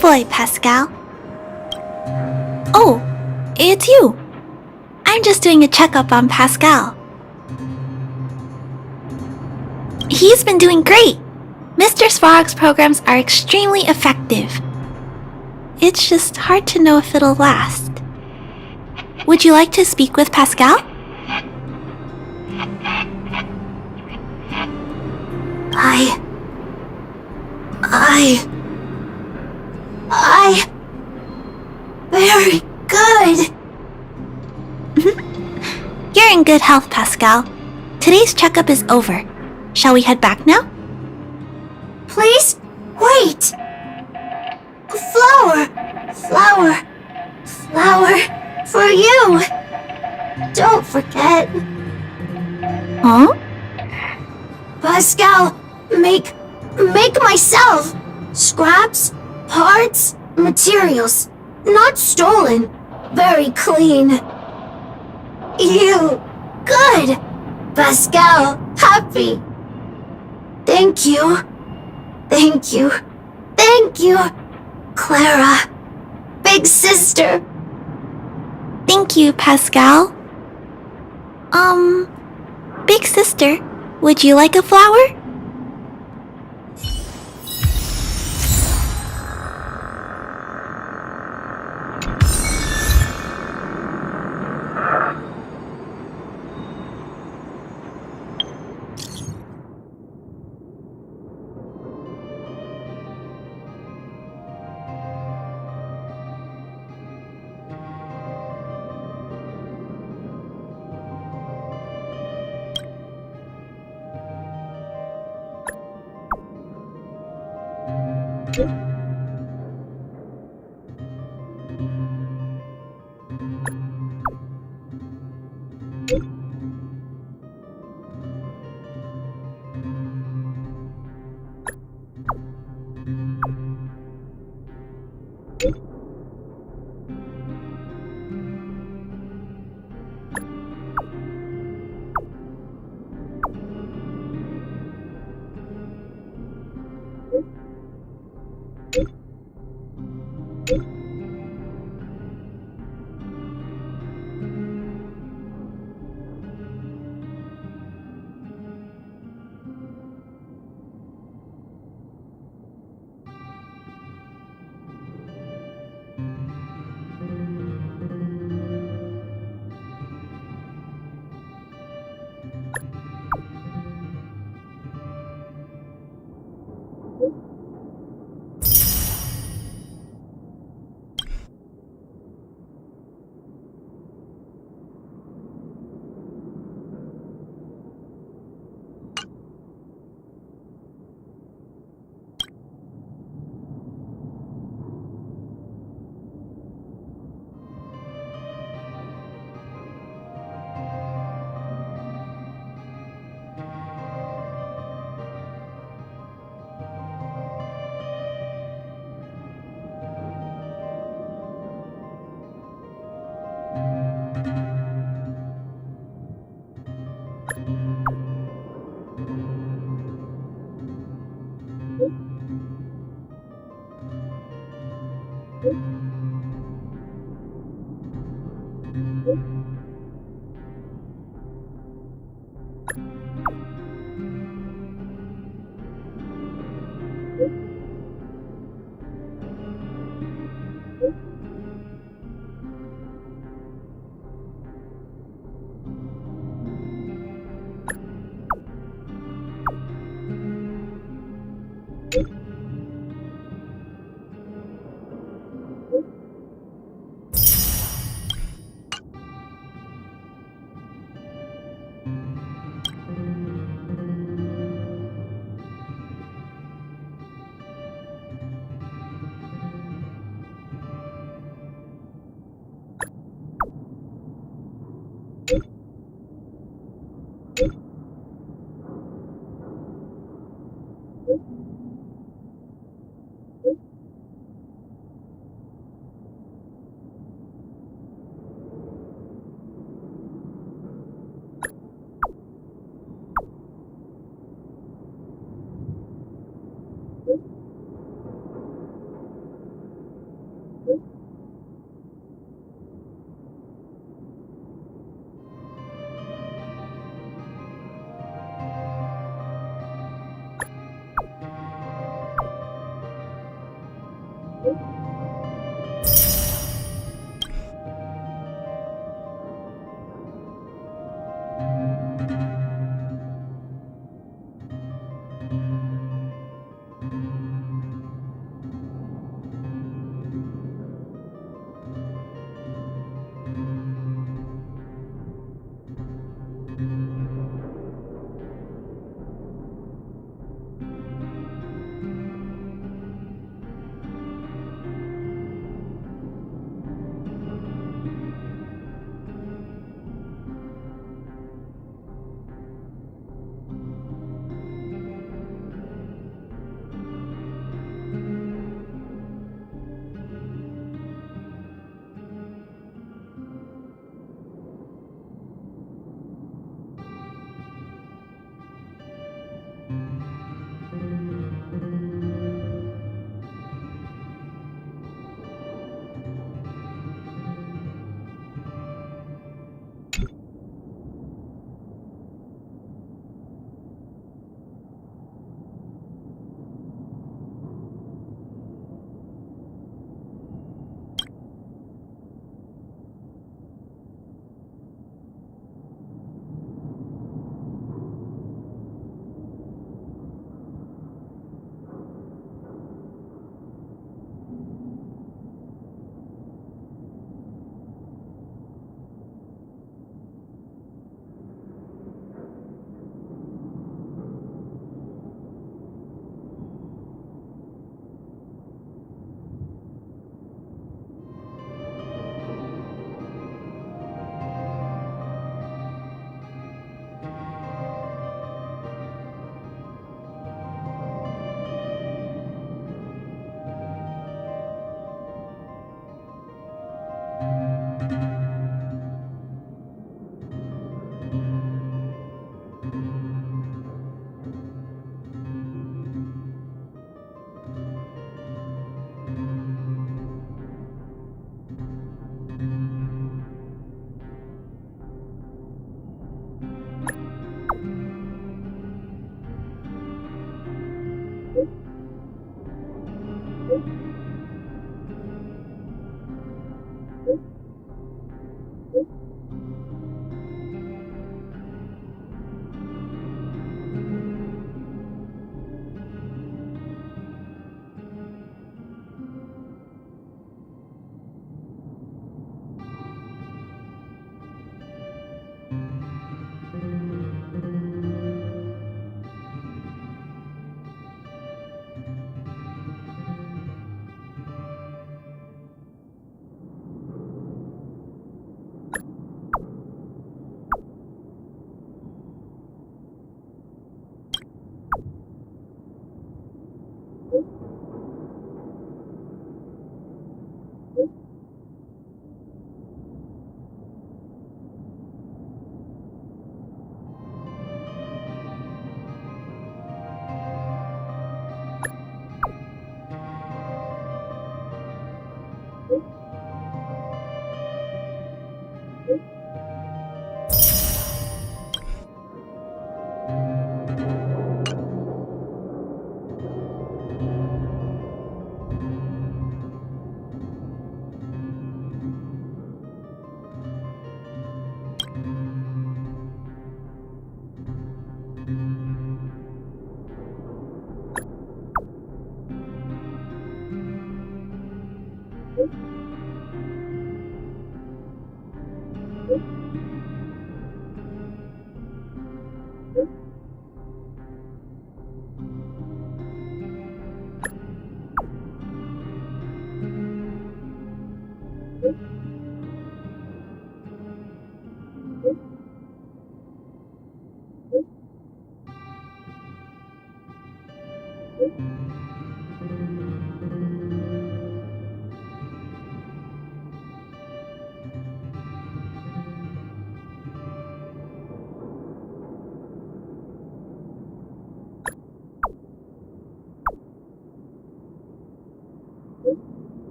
Boy, Pascal. Oh, it's you. I'm just doing a checkup on Pascal. He's been doing great. Mr. Svarog's programs are extremely effective. It's just hard to know if it'll last. Would you like to speak with Pascal? Very good. You're in good health, Pascal. Today's checkup is over. Shall we head back now? Please, wait. Flower for you. Don't forget. Huh? Pascal, make myself. Scraps, parts, materials. Not stolen. Very clean. You. Good. Pascal, happy. Thank you. Clara. Big sister. Thank you, Pascal. Big sister, would you like a flower?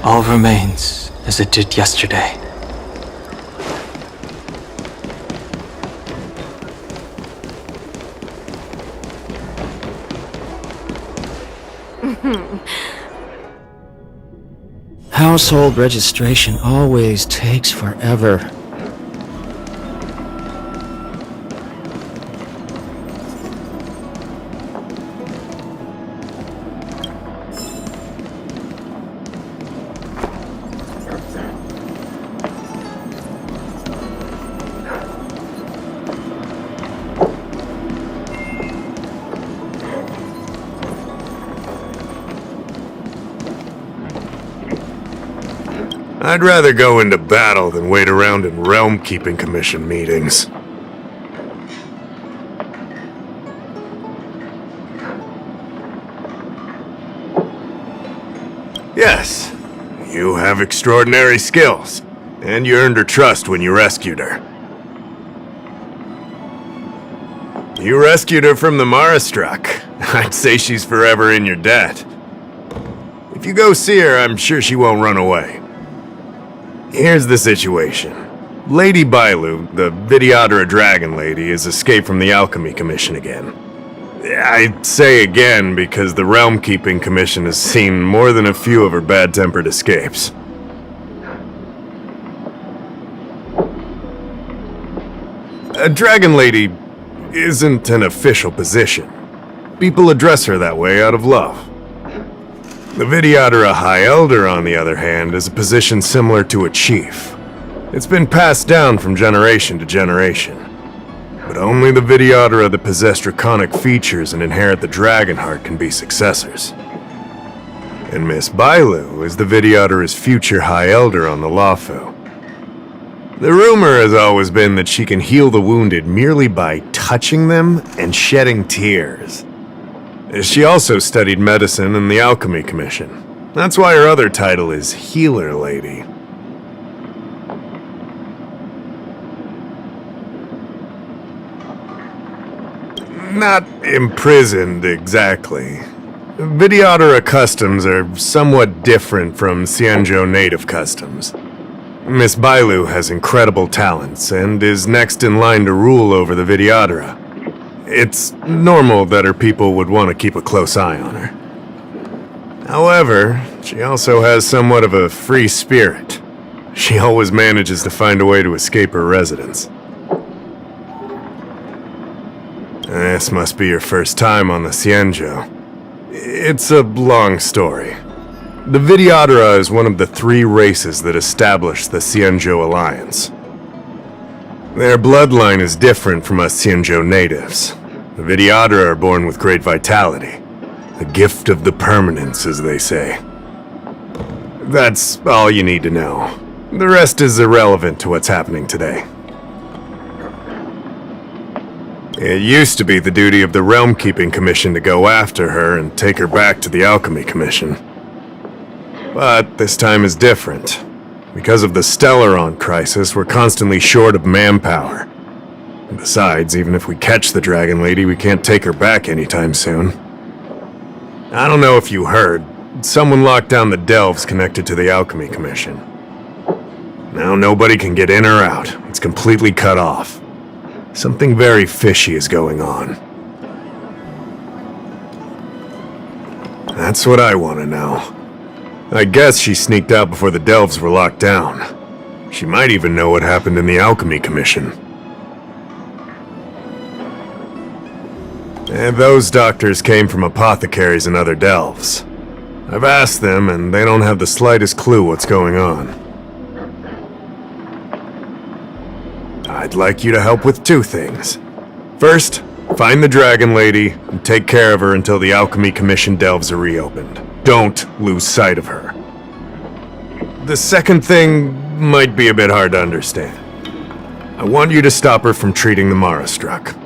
All remains as it did yesterday. Household registration always takes forever. I'd rather go into battle than wait around in Realm-Keeping Commission meetings. Yes, you have extraordinary skills, and you earned her trust when you rescued her. You rescued her from the Marastruck. I'd say she's forever in your debt. If you go see her, I'm sure she won't run away. Here's the situation. Lady Bailu, the Videodora Dragon Lady, has escaped from the Alchemy Commission again. I say again because the Realm-Keeping Commission has seen more than a few of her bad-tempered escapes. A Dragon Lady isn't an official position. People address her that way out of love. The Videodora High Elder, on the other hand, is a position similar to a chief. It's been passed down from generation to generation. But only the Videodora that possess draconic features and inherit the dragon heart can be successors. And Miss Bailu is the Videodora's future High Elder on the Luofu. The rumor has always been that she can heal the wounded merely by touching them and shedding tears. She also studied medicine in the Alchemy Commission. That's why her other title is Healer Lady. Not imprisoned, exactly. Videodora customs are somewhat different from Xianzhou native customs. Miss Bailu has incredible talents and is next in line to rule over the Videodora. It's normal that her people would want to keep a close eye on her. However, she also has somewhat of a free spirit. She always manages to find a way to escape her residence. This must be your first time on the Xianzhou. It's a long story. The Videodora is one of the 3 races that established the Xianzhou Alliance. Their bloodline is different from us Xianzhou natives. The Videodora are born with great vitality. A gift of the permanence, as they say. That's all you need to know. The rest is irrelevant to what's happening today. It used to be the duty of the Realm-Keeping Commission to go after her and take her back to the Alchemy Commission. But this time is different. Because of the Stellaron crisis, we're constantly short of manpower. Besides, even if we catch the Dragon Lady, we can't take her back anytime soon. I don't know if you heard, someone locked down the delves connected to the Alchemy Commission. Now nobody can get in or out. It's completely cut off. Something very fishy is going on. That's what I want to know. I guess she sneaked out before the delves were locked down. She might even know what happened in the Alchemy Commission. And those doctors came from apothecaries and other delves. I've asked them, and they don't have the slightest clue what's going on. I'd like you to help with 2 things. First, find the Dragon Lady and take care of her until the Alchemy Commission delves are reopened. Don't lose sight of her. The second thing might be a bit hard to understand. I want you to stop her from treating the Marastruck.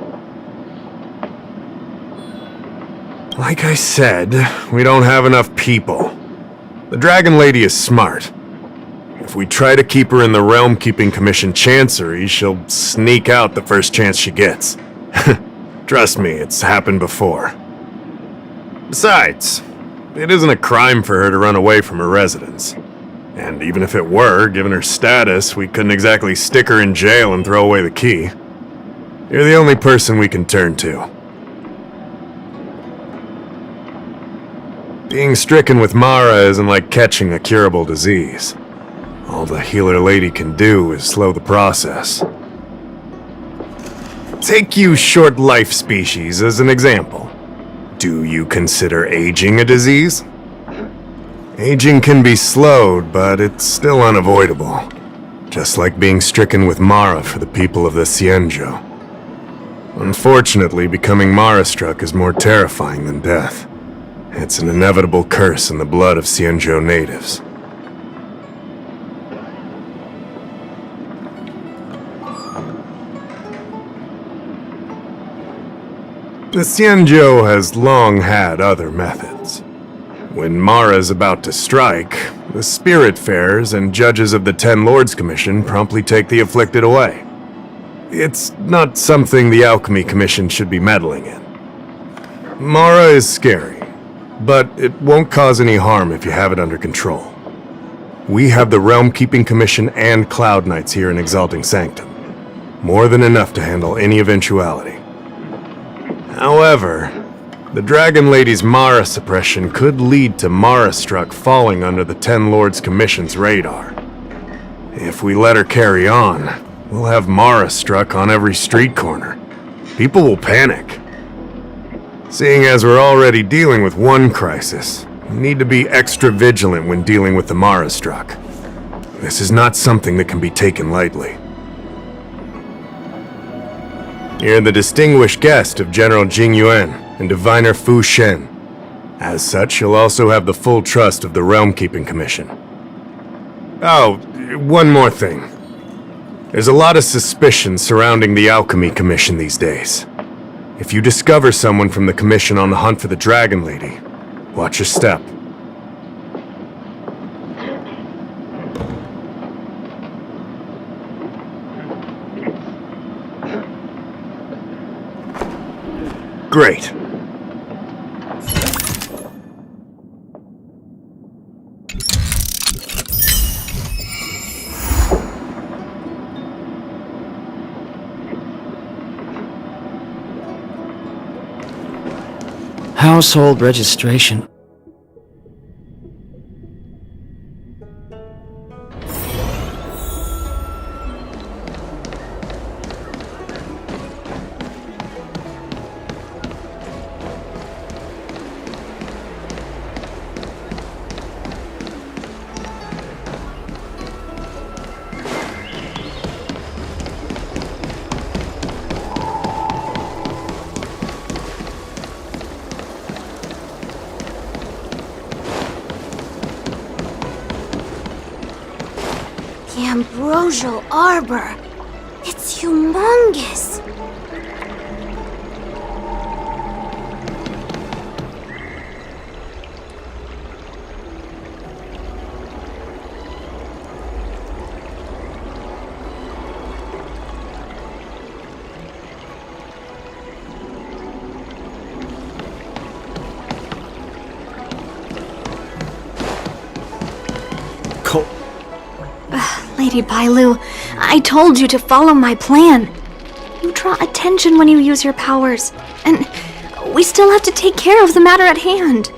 Like I said, we don't have enough people. The Dragon Lady is smart. If we try to keep her in the Realm-Keeping Commission Chancery, she'll sneak out the first chance she gets. Trust me, it's happened before. Besides, it isn't a crime for her to run away from her residence. And even if it were, given her status, we couldn't exactly stick her in jail and throw away the key. You're the only person we can turn to. Being stricken with Mara isn't like catching a curable disease. All the healer lady can do is slow the process. Take you short life species as an example. Do you consider aging a disease? Aging can be slowed, but it's still unavoidable. Just like being stricken with Mara for the people of the Xianzhou. Unfortunately, becoming Mara-struck is more terrifying than death. It's an inevitable curse in the blood of Xianzhou natives. The Xianzhou has long had other methods. When Mara is about to strike, the Spiritfarers and judges of the Ten Lords Commission promptly take the afflicted away. It's not something the Alchemy Commission should be meddling in. Mara is scary, but it won't cause any harm if you have it under control. We have the Realm Keeping Commission and Cloud Knights here in Exalting Sanctum. More than enough to handle any eventuality. However, the Dragon Lady's Mara suppression could lead to Mara-struck falling under the Ten Lords Commission's radar. If we let her carry on, we'll have Mara-struck on every street corner. People will panic. Seeing as we're already dealing with one crisis, we need to be extra vigilant when dealing with the Mara-struck. This is not something that can be taken lightly. You're the distinguished guest of General Jing Yuan and Diviner Fu Shen. As such, you'll also have the full trust of the Realm Keeping Commission. Oh, one more thing. There's a lot of suspicion surrounding the Alchemy Commission these days. If you discover someone from the Commission on the hunt for the Dragon Lady, watch your step. Great. Household registration. The Ambrosial Arbor. It's humongous. Lady Bailu, I told you to follow my plan. You draw attention when you use your powers, and we still have to take care of the matter at hand.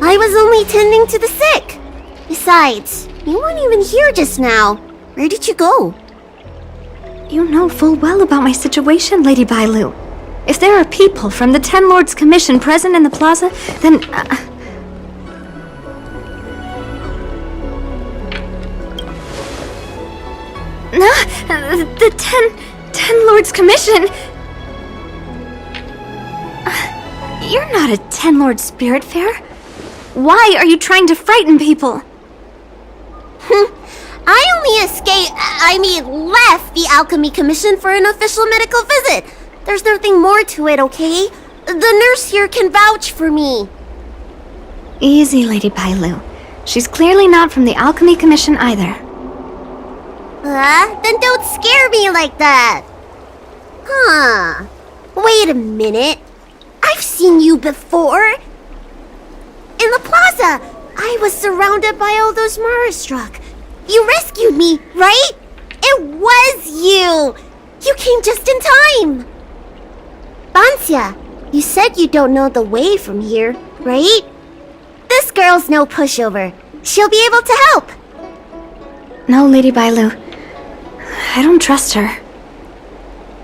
I was only tending to the sick. Besides, you weren't even here just now. Where did you go? You know full well about my situation, Lady Bailu. If there are people from the Ten Lords Commission present in the plaza, then... the Ten Lords Commission... You're not a Ten Lord Spiritfarer. Why are you trying to frighten people? I left the Alchemy Commission for an official medical visit. There's nothing more to it, okay? The nurse here can vouch for me. Easy, Lady Bailu. She's clearly not from the Alchemy Commission either. Then don't scare me like that. Huh. Wait a minute. I've seen you before. In the plaza. I was surrounded by all those Marastruck. You rescued me, right? It was you! You came just in time! Bansia, you said you don't know the way from here, right? This girl's no pushover. She'll be able to help. No, Lady Bailu. I don't trust her.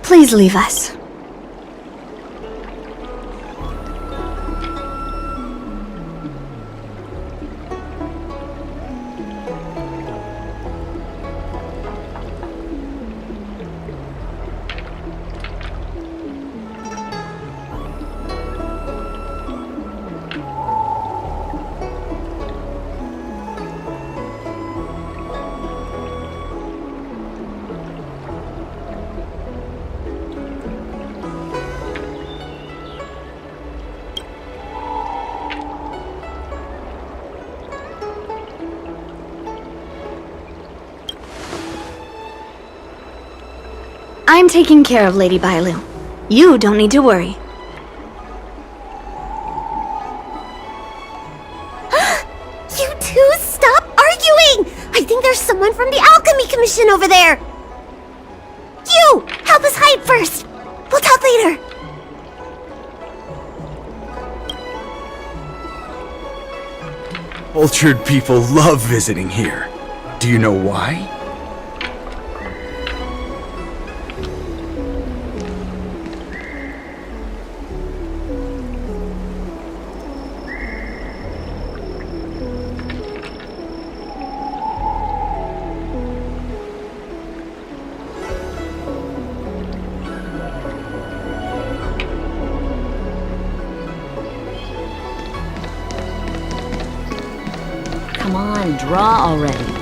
Please leave us. I'm taking care of Lady Bailu. You don't need to worry. You two, stop arguing! I think there's someone from the Alchemy Commission over there! You! Help us hide first! We'll talk later! Cultured people love visiting here. Do you know why? Come on, draw already.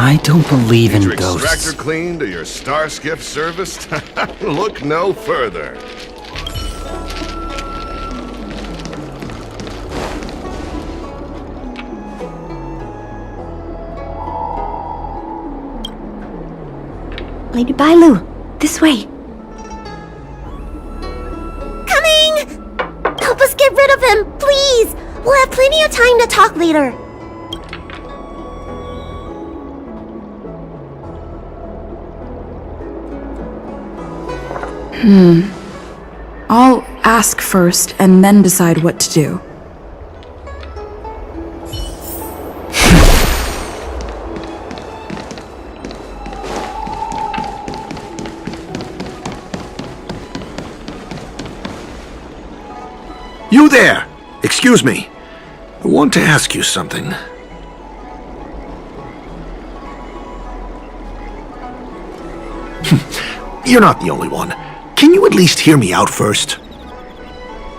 I don't believe in Your ghosts. extractor cleaned or your star skiff serviced? Look no further. Lady Bailu, this way. Coming! Help us get rid of him, please! We'll have plenty of time to talk later. I'll ask first and then decide what to do. You there! Excuse me. I want to ask you something. You're not the only one. Can you at least hear me out first?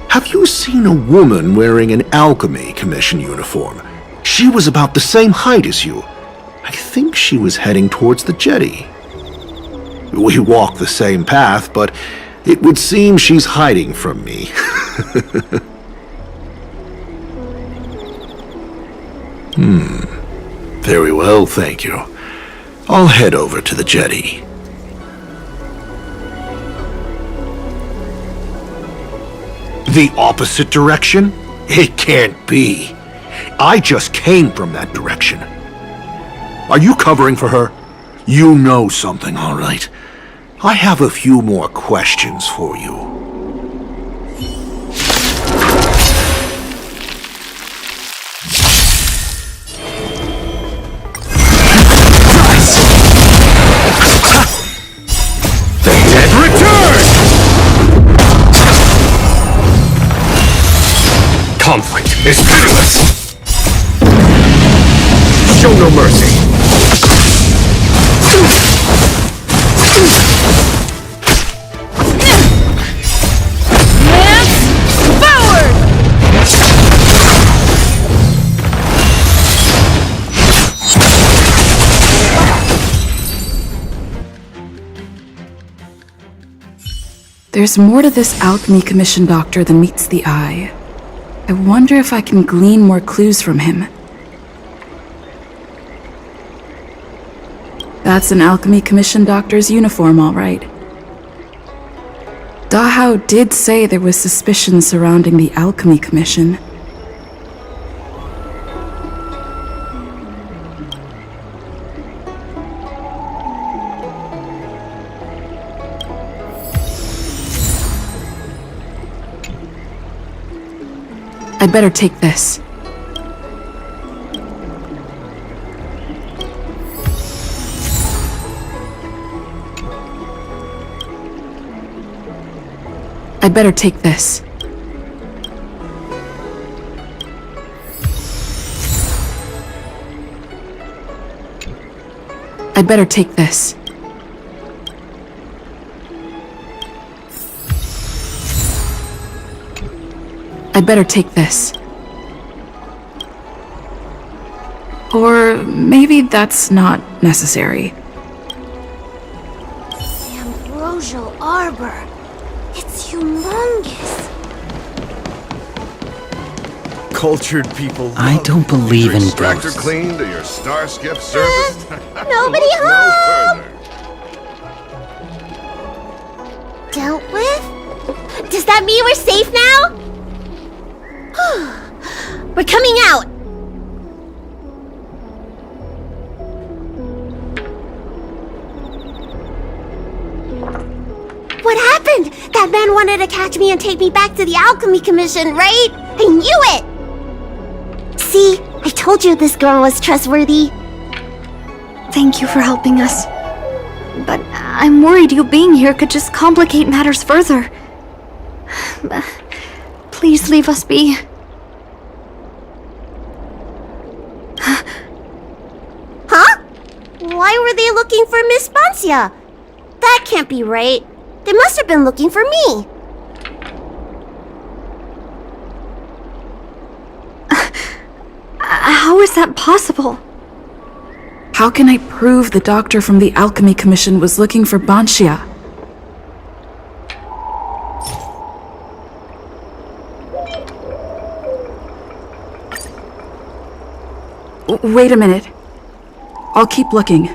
Have you seen a woman wearing an Alchemy Commission uniform? She was about the same height as you. I think she was heading towards the jetty. We walk the same path, but it would seem she's hiding from me. Very well, thank you. I'll head over to the jetty. The opposite direction? It can't be. I just came from that direction. Are you covering for her? You know something, all right. I have a few more questions for you. The dead return! Conflict is pitiless! Show no mercy! There's more to this alchemy commission doctor than meets the eye. I wonder if I can glean more clues from him. That's an alchemy commission doctor's uniform, all right. Dahao did say there was suspicion surrounding the alchemy commission. I'd better take this. I'd better take this. I'd better take this. I'd better take this. Or maybe that's not necessary. Ambrosial Arbor. It's humongous. Cultured people. I don't believe in Extractor ghosts. clean to your star skiff service? Nobody Look home! no further. Dealt with? Does that mean we're safe now? We're coming out! What happened? That man wanted to catch me and take me back to the Alchemy Commission, right? I knew it! See, I told you this girl was trustworthy. Thank you for helping us. But I'm worried you being here could just complicate matters further. Please leave us be. Huh? Why were they looking for Miss Bancia? That can't be right. They must have been looking for me. How is that possible? How can I prove the doctor from the Alchemy Commission was looking for Bancia? Wait a minute. I'll keep looking.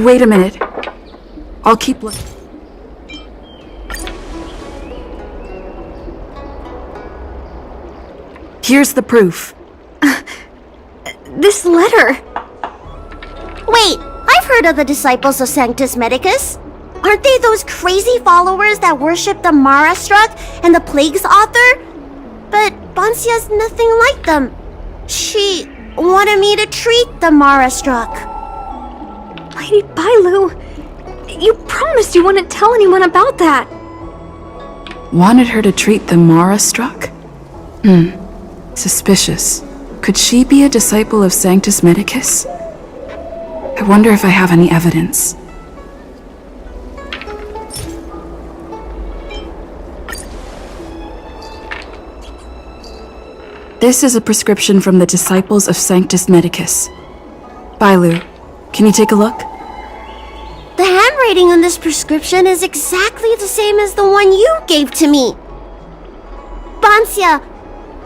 Wait a minute. I'll keep looking. Here's the proof. This letter! Wait, I've heard of the disciples of Sanctus Medicus. Aren't they those crazy followers that worship the Mara Struck and the Plague's author? But Bancia's nothing like them. She wanted me to treat the Mara Struck. Lady Bailu, you promised you wouldn't tell anyone about that. Wanted her to treat the Mara struck? Suspicious. Could she be a disciple of Sanctus Medicus? I wonder if I have any evidence. This is a prescription from the disciples of Sanctus Medicus. Bailu, can you take a look? The handwriting on this prescription is exactly the same as the one you gave to me. Bancia,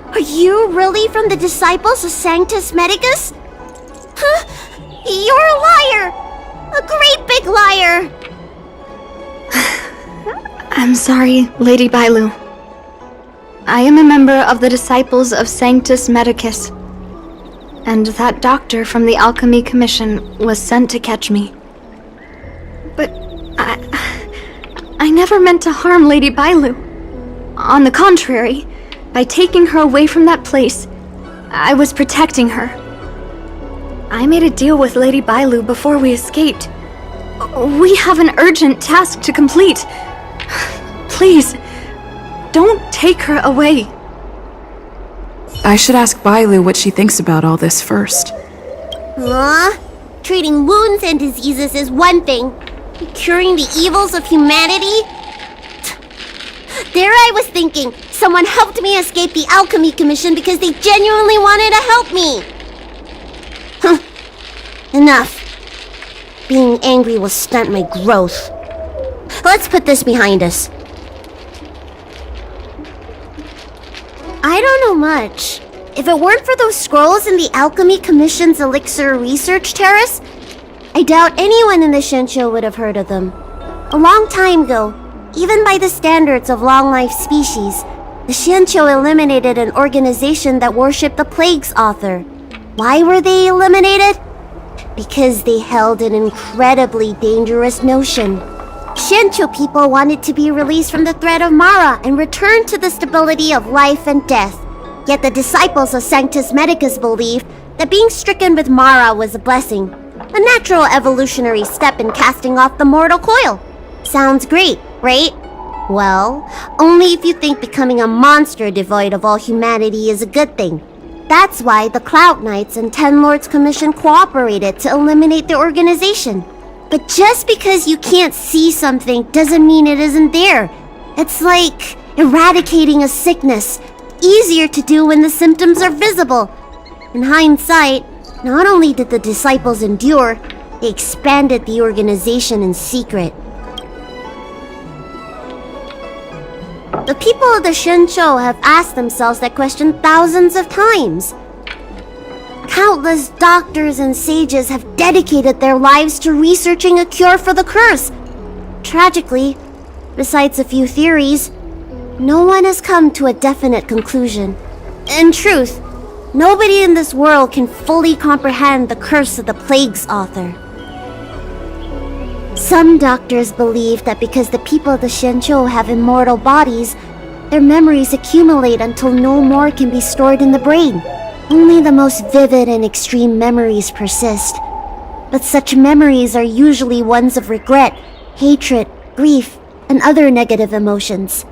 are you really from the disciples of Sanctus Medicus? Huh? You're a liar! A great big liar! I'm sorry, Lady Bailu. I am a member of the Disciples of Sanctus Medicus, and that doctor from the Alchemy Commission was sent to catch me. But I never meant to harm Lady Bailu. On the contrary, by taking her away from that place, I was protecting her. I made a deal with Lady Bailu before we escaped. We have an urgent task to complete. Please, don't take her away. I should ask Bailu what she thinks about all this first. Treating wounds and diseases is one thing. Curing the evils of humanity? There I was thinking, someone helped me escape the Alchemy Commission because they genuinely wanted to help me. Enough. being angry will stunt my growth. Let's put this behind us. I don't know much. If it weren't for those scrolls in the Alchemy Commission's Elixir Research Terrace, I doubt anyone in the Xianzhou would have heard of them. A long time ago, even by the standards of long-life species, the Xianzhou eliminated an organization that worshipped the Plague's author. Why were they eliminated? Because they held an incredibly dangerous notion. Xianzhou people wanted to be released from the threat of Mara and return to the stability of life and death. Yet the disciples of Sanctus Medicus believed that being stricken with Mara was a blessing, a natural evolutionary step in casting off the mortal coil. Sounds great, right? Well, only if you think becoming a monster devoid of all humanity is a good thing. That's why the Cloud Knights and Ten Lords Commission cooperated to eliminate the organization. But just because you can't see something doesn't mean it isn't there. It's like eradicating a sickness. Easier to do when the symptoms are visible. In hindsight, not only did the disciples endure, they expanded the organization in secret. The people of the Xianzhou have asked themselves that question thousands of times. Countless doctors and sages have dedicated their lives to researching a cure for the curse. Tragically, besides a few theories, no one has come to a definite conclusion. In truth, nobody in this world can fully comprehend the curse of the Plague's author. Some doctors believe that because the people of the Xianzhou have immortal bodies, their memories accumulate until no more can be stored in the brain. Only the most vivid and extreme memories persist. But such memories are usually ones of regret, hatred, grief, and other negative emotions.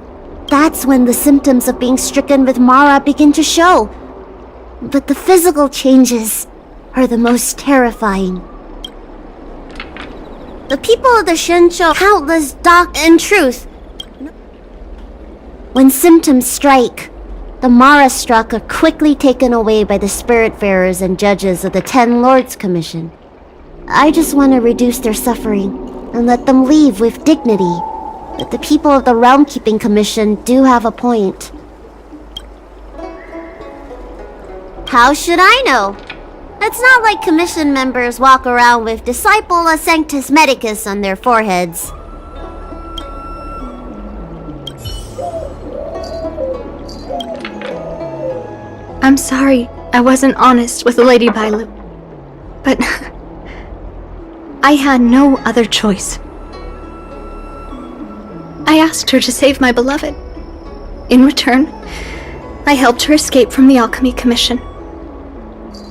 That's when the symptoms of being stricken with Mara begin to show. But the physical changes are the most terrifying. The people of the Xianzhou countless in truth. When symptoms strike, the Mara struck are quickly taken away by the Spiritfarers and judges of the Ten Lords Commission. I just want to reduce their suffering and let them leave with dignity. But the people of the Realm Keeping Commission do have a point. How should I know? It's not like Commission members walk around with Disciple of Sanctus Medicus on their foreheads. I'm sorry I wasn't honest with Lady Bailu, but I had no other choice. I asked her to save my beloved. In return, I helped her escape from the Alchemy Commission.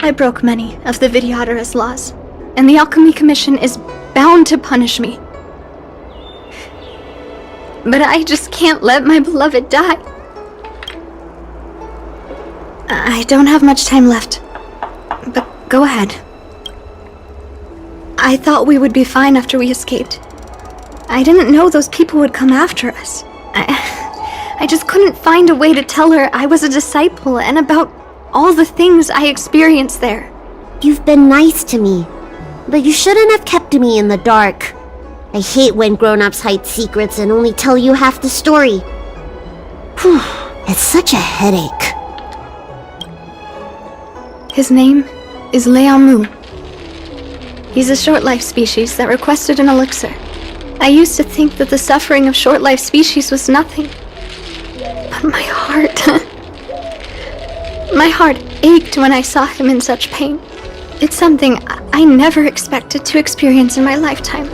I broke many of the Vidyadhara's laws, and the Alchemy Commission is bound to punish me. But I just can't let my beloved die. I don't have much time left, but go ahead. I thought we would be fine after we escaped. I didn't know those people would come after us. I just couldn't find a way to tell her I was a disciple and about all the things I experienced there. You've been nice to me, but you shouldn't have kept me in the dark. I hate when grown-ups hide secrets and only tell you half the story. Whew, it's such a headache. His name is Luofu. He's a short-life species that requested an elixir. I used to think that the suffering of short-life species was nothing. But my heart ached when I saw him in such pain. It's something I never expected to experience in my lifetime.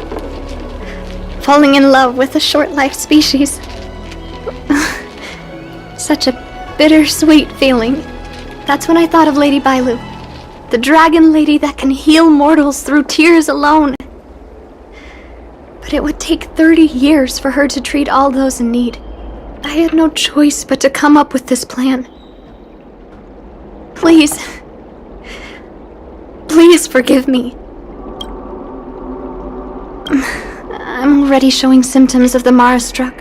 Falling in love with a short-life species. Such a bittersweet feeling. That's when I thought of Lady Bailu, the dragon lady that can heal mortals through tears alone. But it would take 30 years for her to treat all those in need. I had no choice but to come up with this plan. Please forgive me. I'm already showing symptoms of the Mara-struck.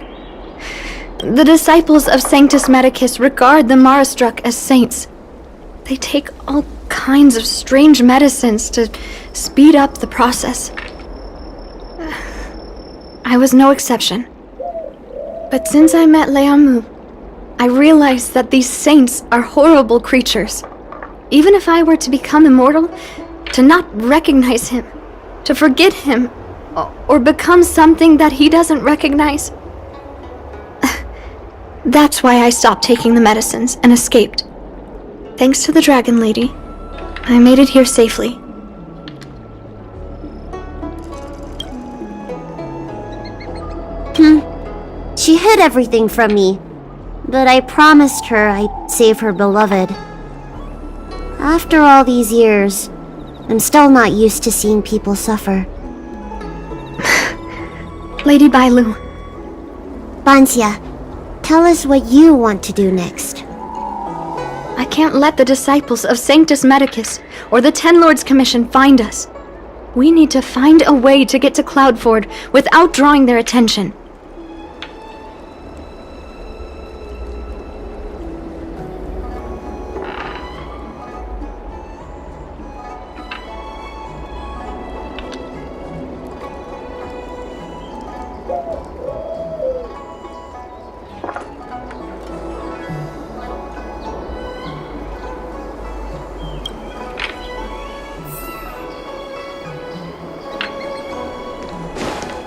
The disciples of Sanctus Medicus regard the Mara-struck as saints. They take all kinds of strange medicines to speed up the process. I was no exception. But since I met Lianmu, I realized that these saints are horrible creatures. Even if I were to become immortal, to not recognize him, to forget him, or become something that he doesn't recognize. That's why I stopped taking the medicines and escaped. Thanks to the Dragon Lady, I made it here safely. She hid everything from me, but I promised her I'd save her beloved. After all these years, I'm still not used to seeing people suffer. Lady Bailu. Banxia, tell us what you want to do next. I can't let the disciples of Sanctus Medicus or the Ten Lords Commission find us. We need to find a way to get to Cloudford without drawing their attention.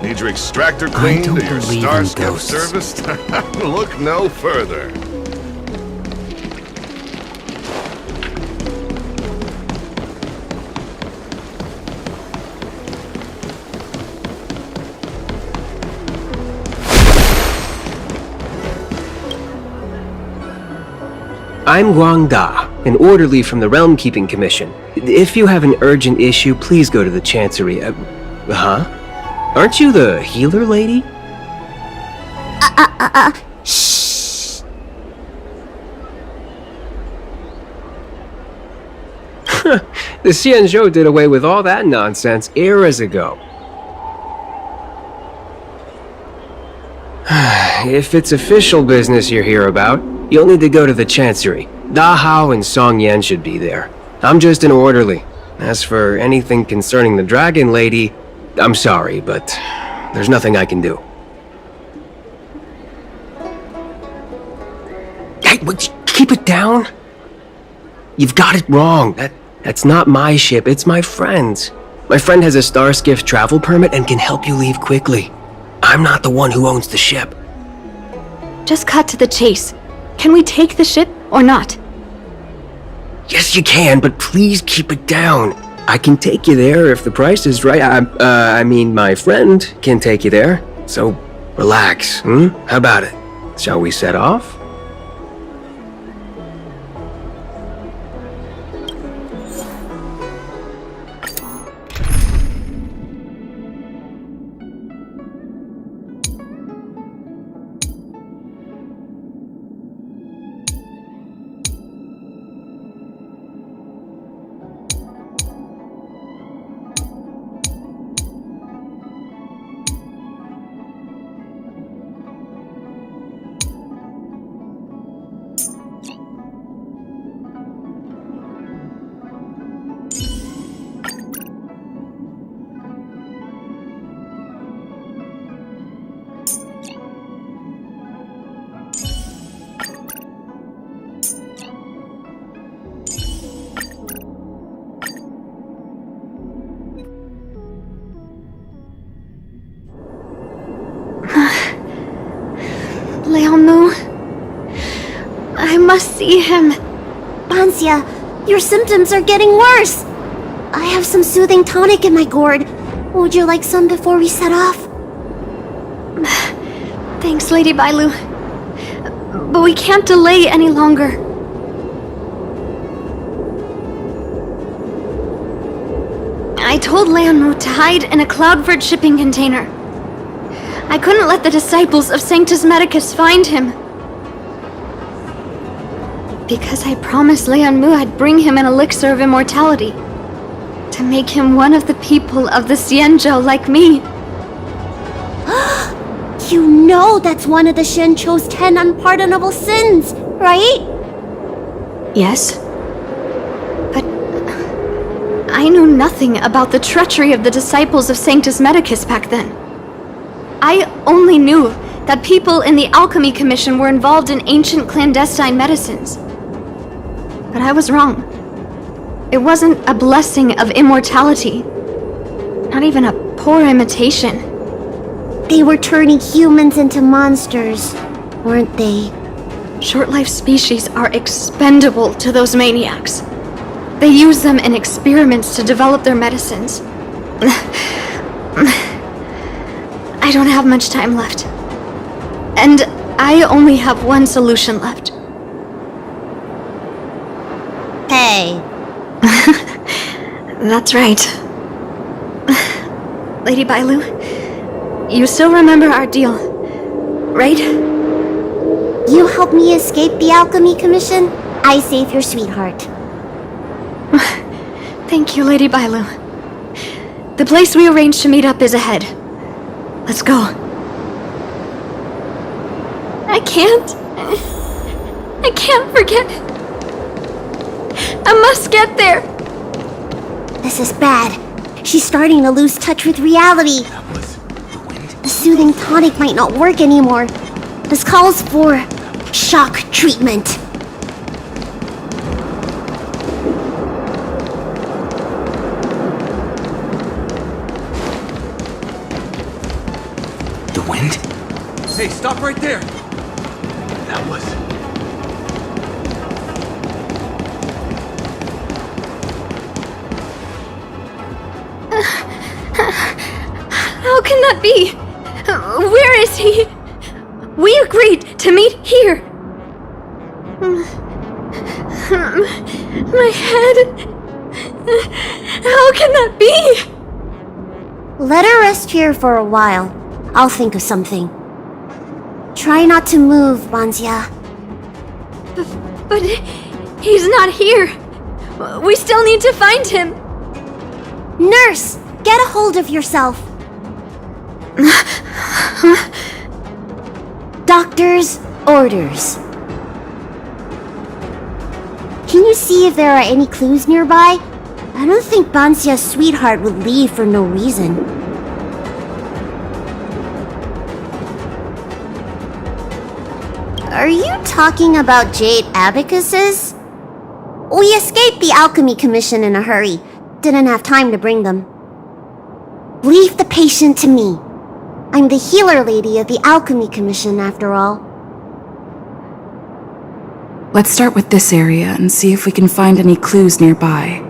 Need your extractor cleaned or your star skiff serviced? Look no further. I'm Guang Da, an orderly from the Realm Keeping Commission. If you have an urgent issue, please go to the Chancery. Aren't you the healer lady? Shh. The Xianzhou did away with all that nonsense eras ago. If it's official business you're here about, you'll need to go to the Chancery. Da Hao and Song Yan should be there. I'm just an orderly. As for anything concerning the Dragon Lady, I'm sorry, but there's nothing I can do. Hey, keep it down. You've got it wrong. That's not my ship, it's my friend's. My friend has a star skiff travel permit and can help you leave quickly. I'm not the one who owns the ship. Just cut to the chase. Can we take the ship or not? Yes, you can, but please keep it down. I can take you there if the price is right. I mean, my friend can take you there. So, relax, How about it? Shall we set off? Lianmu. I must see him. Banxia, your symptoms are getting worse. I have some soothing tonic in my gourd. Would you like some before we set off? Thanks, Lady Bailu. But we can't delay any longer. I told Lianmu to hide in a Cloudford shipping container. I couldn't let the disciples of Sanctus Medicus find him. Because I promised Lianmu I'd bring him an elixir of immortality. To make him one of the people of the Xianzhou like me. You know that's one of the Xianzhou's 10 unpardonable sins, right? Yes. But I knew nothing about the treachery of the disciples of Sanctus Medicus back then. I only knew that people in the Alchemy Commission were involved in ancient clandestine medicines. But I was wrong. It wasn't a blessing of immortality. Not even a poor imitation. They were turning humans into monsters, weren't they? Short-life species are expendable to those maniacs. They use them in experiments to develop their medicines. I don't have much time left. And I only have one solution left. Hey. That's right. Lady Bailu, you still remember our deal, right? You help me escape the Alchemy Commission, I save your sweetheart. Thank you, Lady Bailu. The place we arranged to meet up is ahead. Let's go. I can't forget it. I must get there. This is bad. She's starting to lose touch with reality. The soothing tonic might not work anymore. This calls for shock treatment. The wind? Hey, stop right there! That was... How can that be? Where is he? We agreed to meet here. My head. How can that be? Let her rest here for a while. I'll think of something. Try not to move, Banzia. But he's not here. We still need to find him. Nurse, get a hold of yourself. Doctor's orders. Can you see if there are any clues nearby? I don't think Banzia's sweetheart would leave for no reason. Are you talking about jade abacuses? We escaped the Alchemy Commission in a hurry. Didn't have time to bring them. Leave the patient to me. I'm the healer lady of the Alchemy Commission, after all. Let's start with this area and see if we can find any clues nearby.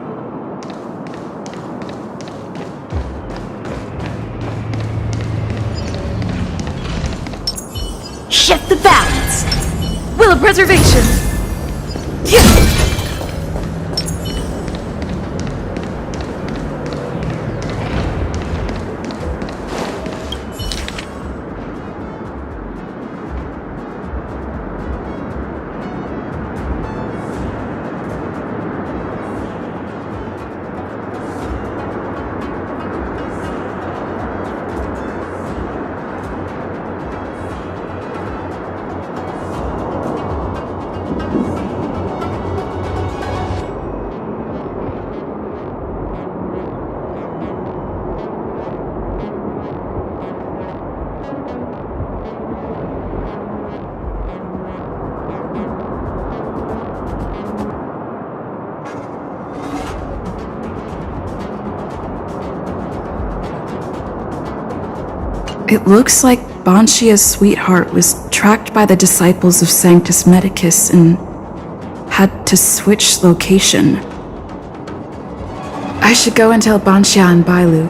Shift the balance! Will of preservation! It looks like Banshia's sweetheart was tracked by the disciples of Sanctus Medicus and had to switch location. I should go and tell Banshia and Bailu.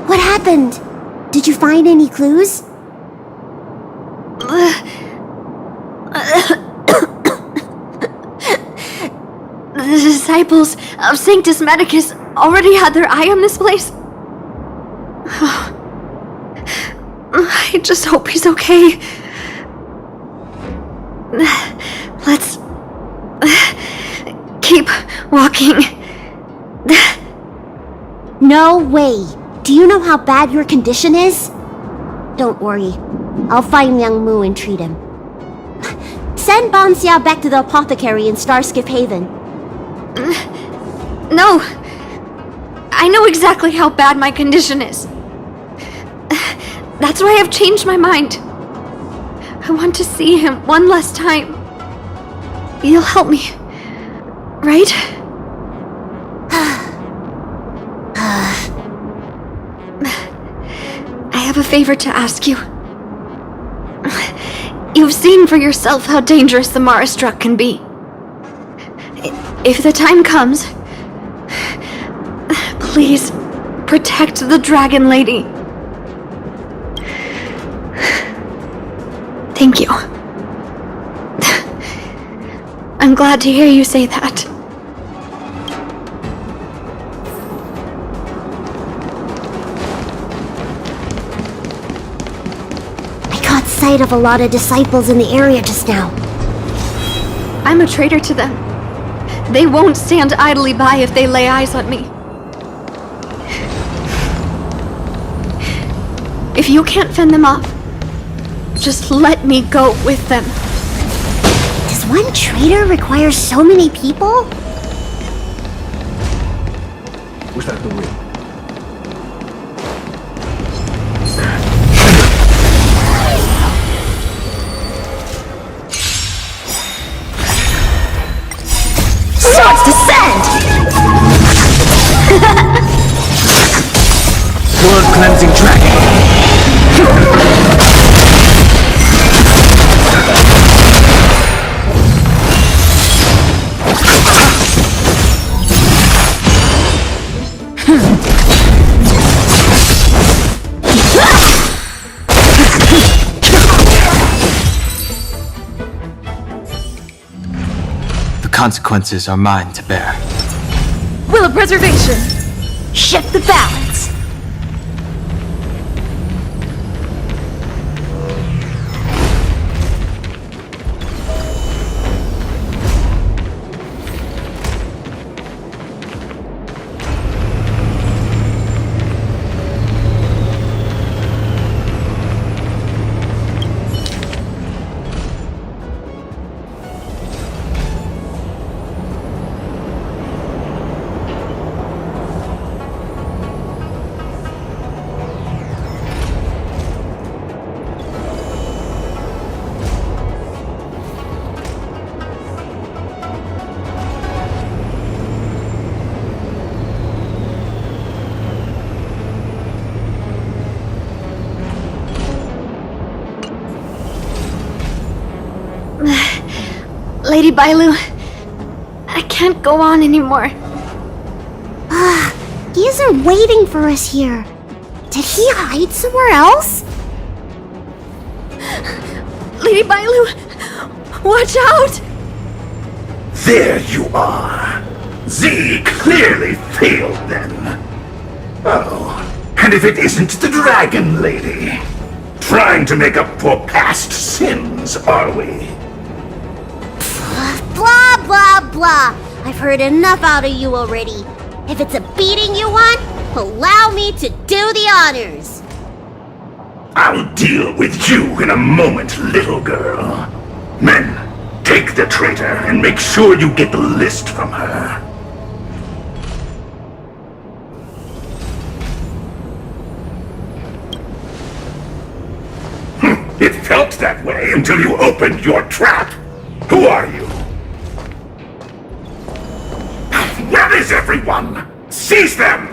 What happened? Did you find any clues? disciples of Sanctus Medicus already had their eye on this place? I just hope he's okay. Let's keep walking. No way. Do you know how bad your condition is? Don't worry. I'll find Young Mu and treat him. Send Banxia back to the apothecary in Starskip Haven. No. I know exactly how bad my condition is. That's why I've changed my mind. I want to see him one last time. You'll help me, right? I have a favor to ask you. You've seen for yourself how dangerous the Marastruck can be. If the time comes, please protect the Dragon Lady. Thank you. I'm glad to hear you say that. I caught sight of a lot of disciples in the area just now. I'm a traitor to them. They won't stand idly by if they lay eyes on me. If you can't fend them off, just let me go with them. Does one traitor require so many people? Was that the ring? Swords descend! Blood-cleansing dragon! The consequences are mine to bear. Will of preservation! Shift the balance! Lady Bailu, I can't go on anymore. He's waiting for us here. Did he hide somewhere else? Lady Bailu, watch out! There you are. Z clearly failed then. Oh, and if it isn't the Dragon Lady? Trying to make up for past sins, are we? Blah, blah, blah. I've heard enough out of you already. If it's a beating you want, allow me to do the honors. I'll deal with you in a moment, little girl. Men, take the traitor and make sure you get the list from her. It felt that way until you opened your trap. Who are you? Where is everyone? Seize them!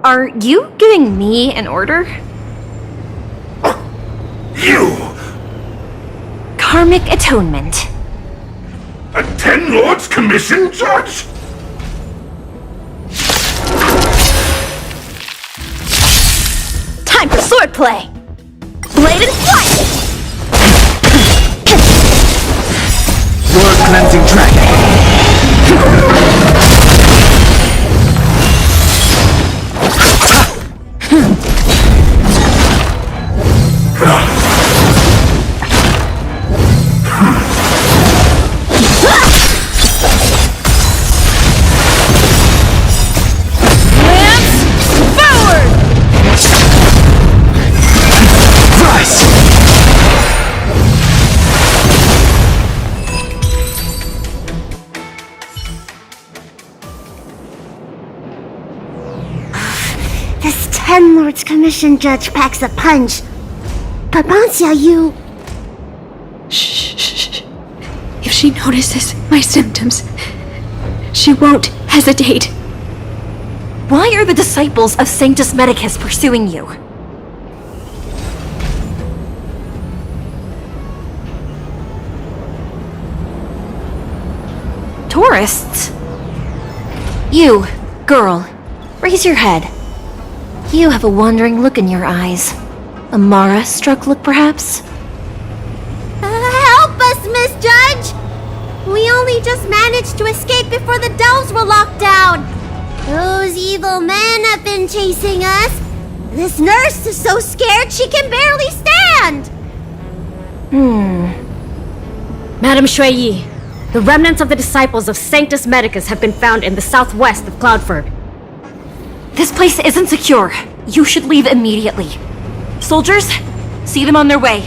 Are you giving me an order? You! Karmic atonement. A Ten Lords Commission judge? Time for swordplay! Blade and flight! Blood-cleansing dragon! This Ten Lords Commission judge packs a punch. But Bancia, you... Shh. If she notices my symptoms, she won't hesitate. Why are the disciples of Sanctus Medicus pursuing you? Tourists? You, girl, raise your head. You have a wandering look in your eyes. A Mara-struck look, perhaps? Help us, Miss Judge! We only just managed to escape before the delves were locked down. Those evil men have been chasing us. This nurse is so scared she can barely stand. Madame Shuiyi, the remnants of the disciples of Sanctus Medicus have been found in the southwest of Cloudford. This place isn't secure. You should leave immediately. Soldiers, see them on their way.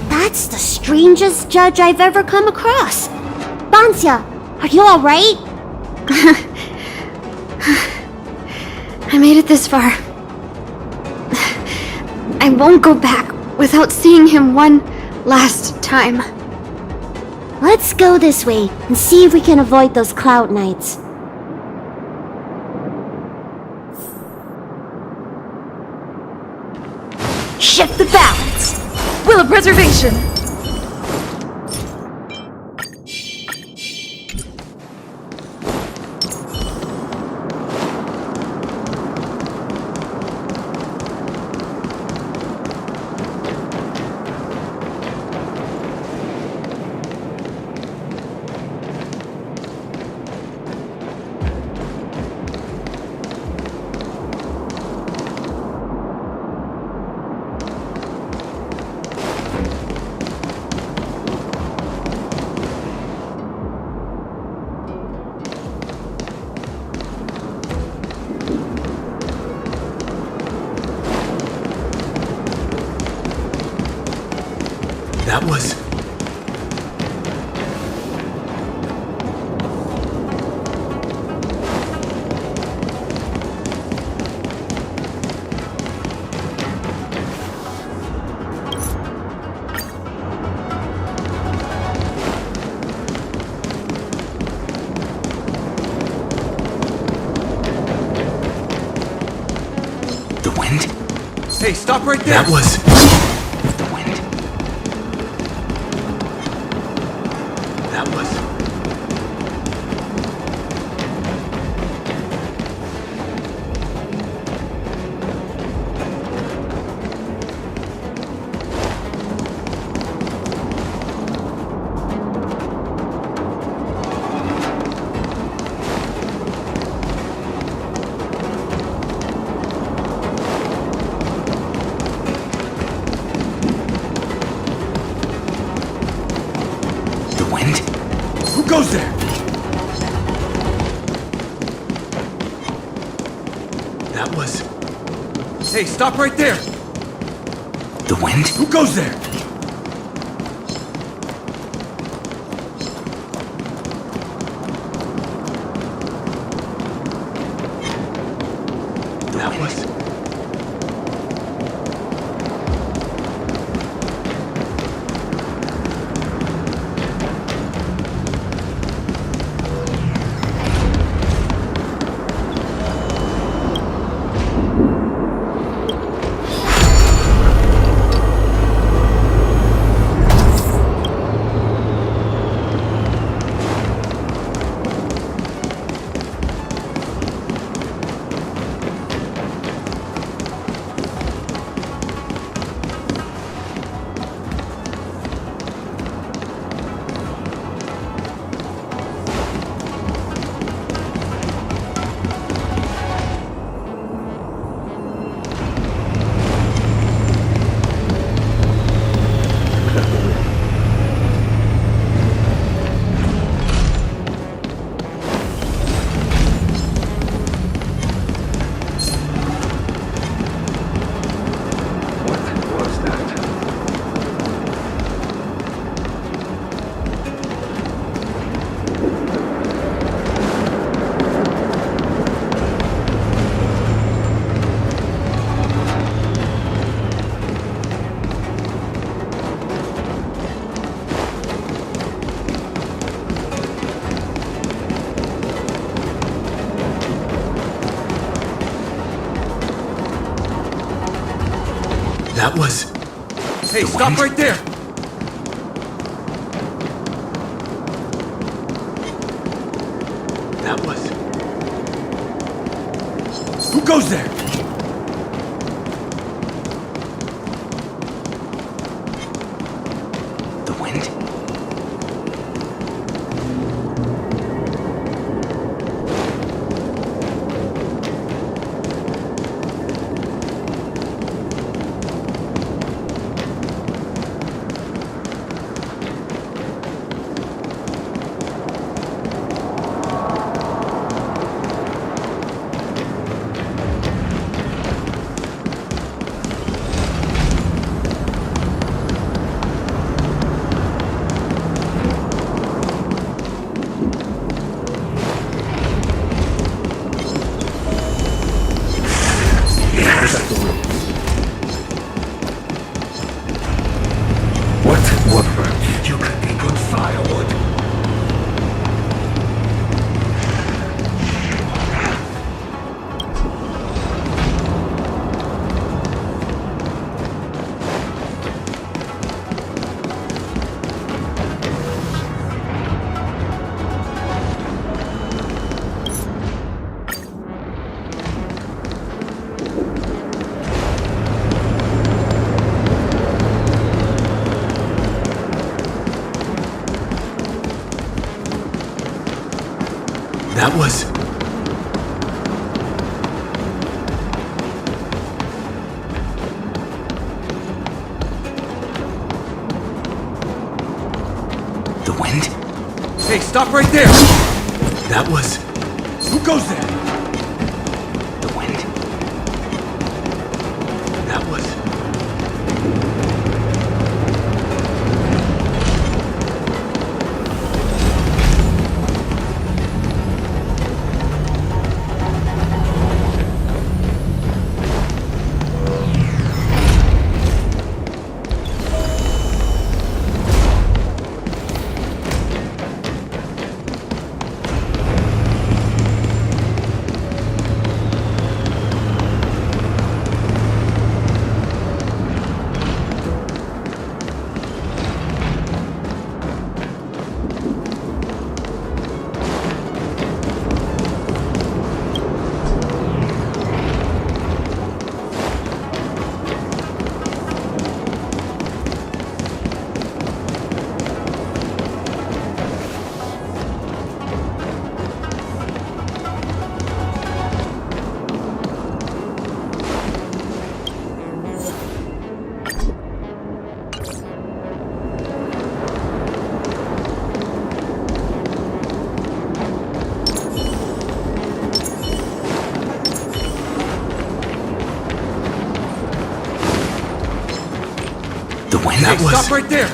That's the strangest judge I've ever come across. Bancia, are you alright? I made it this far. I won't go back without seeing him one last time. Let's go this way and see if we can avoid those cloud knights. Shift the balance! Will of preservation! That was... The wind? Hey, stop right there! That was... goes there? That was... Hey, stop right there! The wind? Who goes there? That was... That was... Hey, stop right there! That was... Who goes there? The wind? That was... The wind? Hey, stop right there! That was... Who goes there? The wind? That was... That was... Stop right there!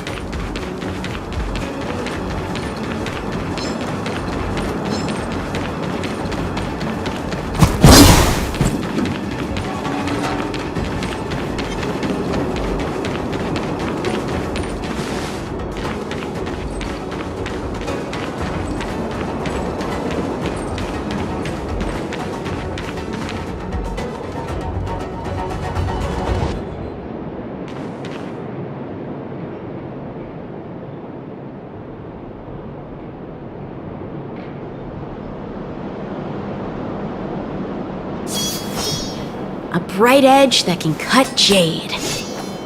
A bright edge that can cut jade,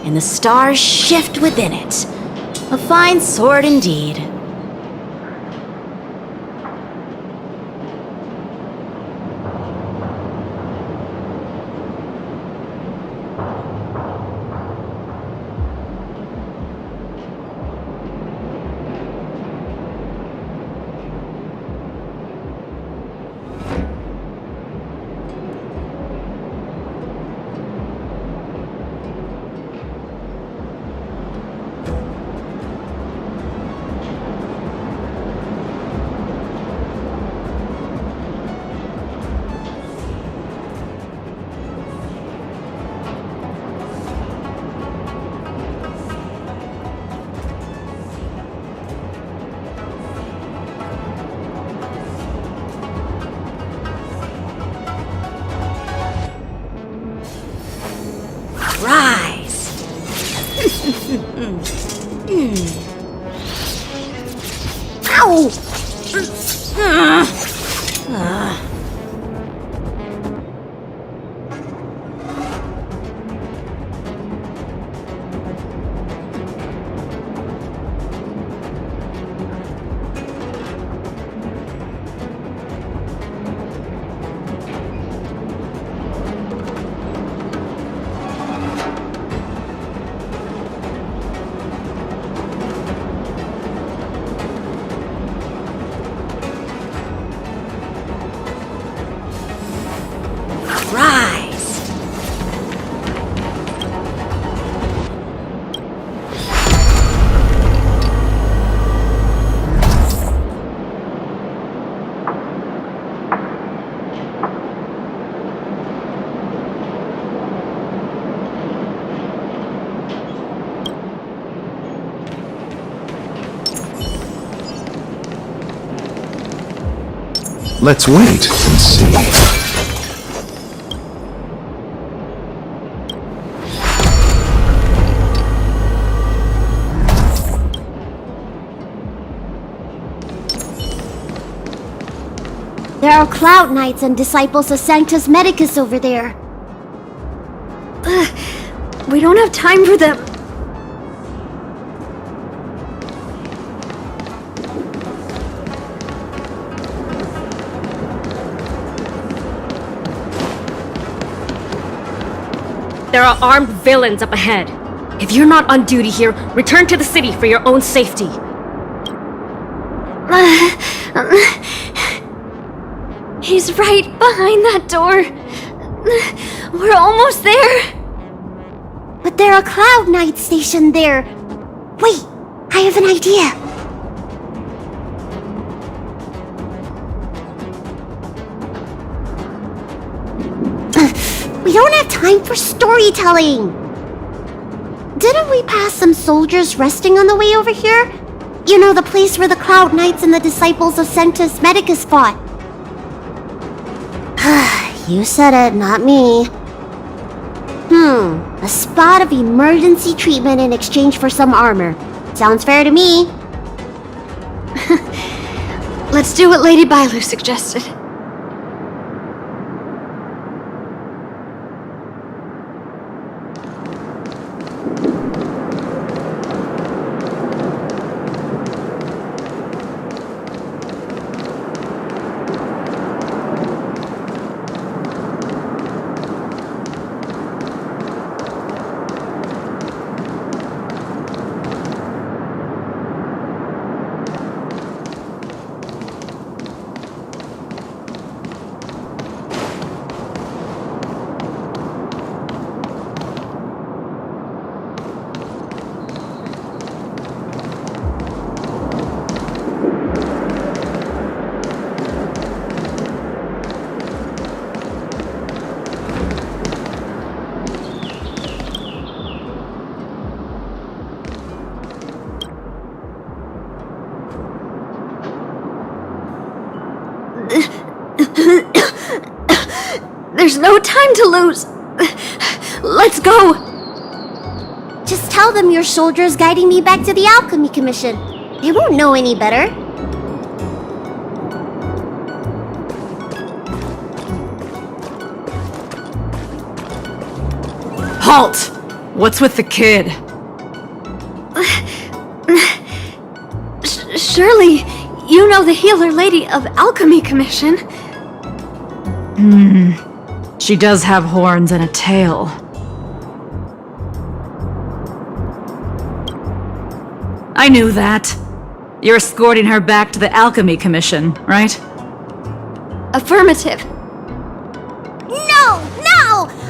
and the stars shift within it. A fine sword indeed. No! Let's wait and see. There are Cloud Knights and Disciples of Sanctus Medicus over there. We don't have time for them. There are armed villains up ahead. If you're not on duty here, return to the city for your own safety. He's right behind that door. We're almost there. But there are Cloud Knights stationed there. Wait, I have an idea. We don't have time for storytelling. Didn't we pass some soldiers resting on the way over here? You know, the place where the Cloud Knights and the Disciples of Sanctus Medicus fought. You said it, not me. A spot of emergency treatment in exchange for some armor. Sounds fair to me. Let's do what Lady Bailu suggested. There's no time to lose. Let's go. Just tell them your soldiers guiding me back to the Alchemy Commission. They won't know any better. Halt! What's with the kid? Surely, you know the healer lady of Alchemy Commission. She does have horns and a tail. I knew that. You're escorting her back to the Alchemy Commission, right? Affirmative. No!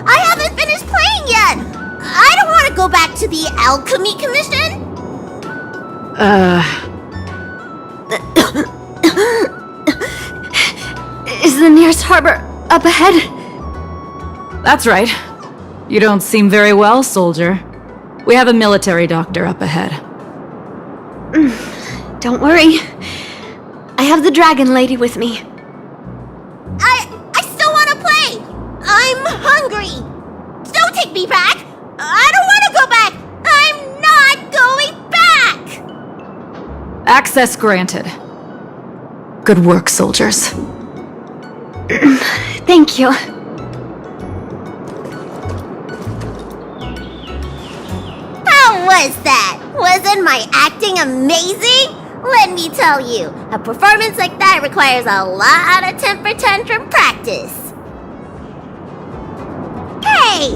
I haven't finished playing yet! I don't want to go back to the Alchemy Commission! Is the nearest harbor up ahead? That's right. You don't seem very well, soldier. We have a military doctor up ahead. Don't worry. I have the dragon lady with me. I still want to play! I'm hungry! Don't take me back! I don't want to go back! I'm not going back! Access granted. Good work, soldiers. Thank you. How was that? Wasn't my acting amazing? Let me tell you, a performance like that requires a lot of temper tantrum practice. Hey!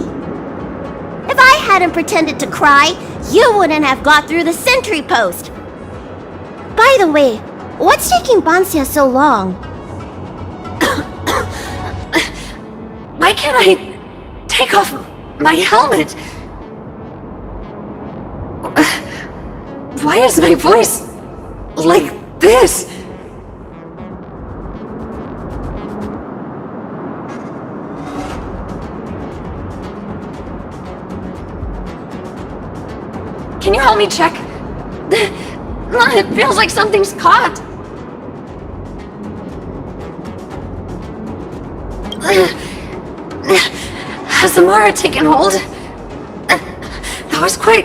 If I hadn't pretended to cry, you wouldn't have got through the sentry post. By the way, what's taking Bansia so long? Why can't I take off my helmet? Why is my voice like this? Can you help me check? It feels like something's caught. Has Amara taken hold? That was quite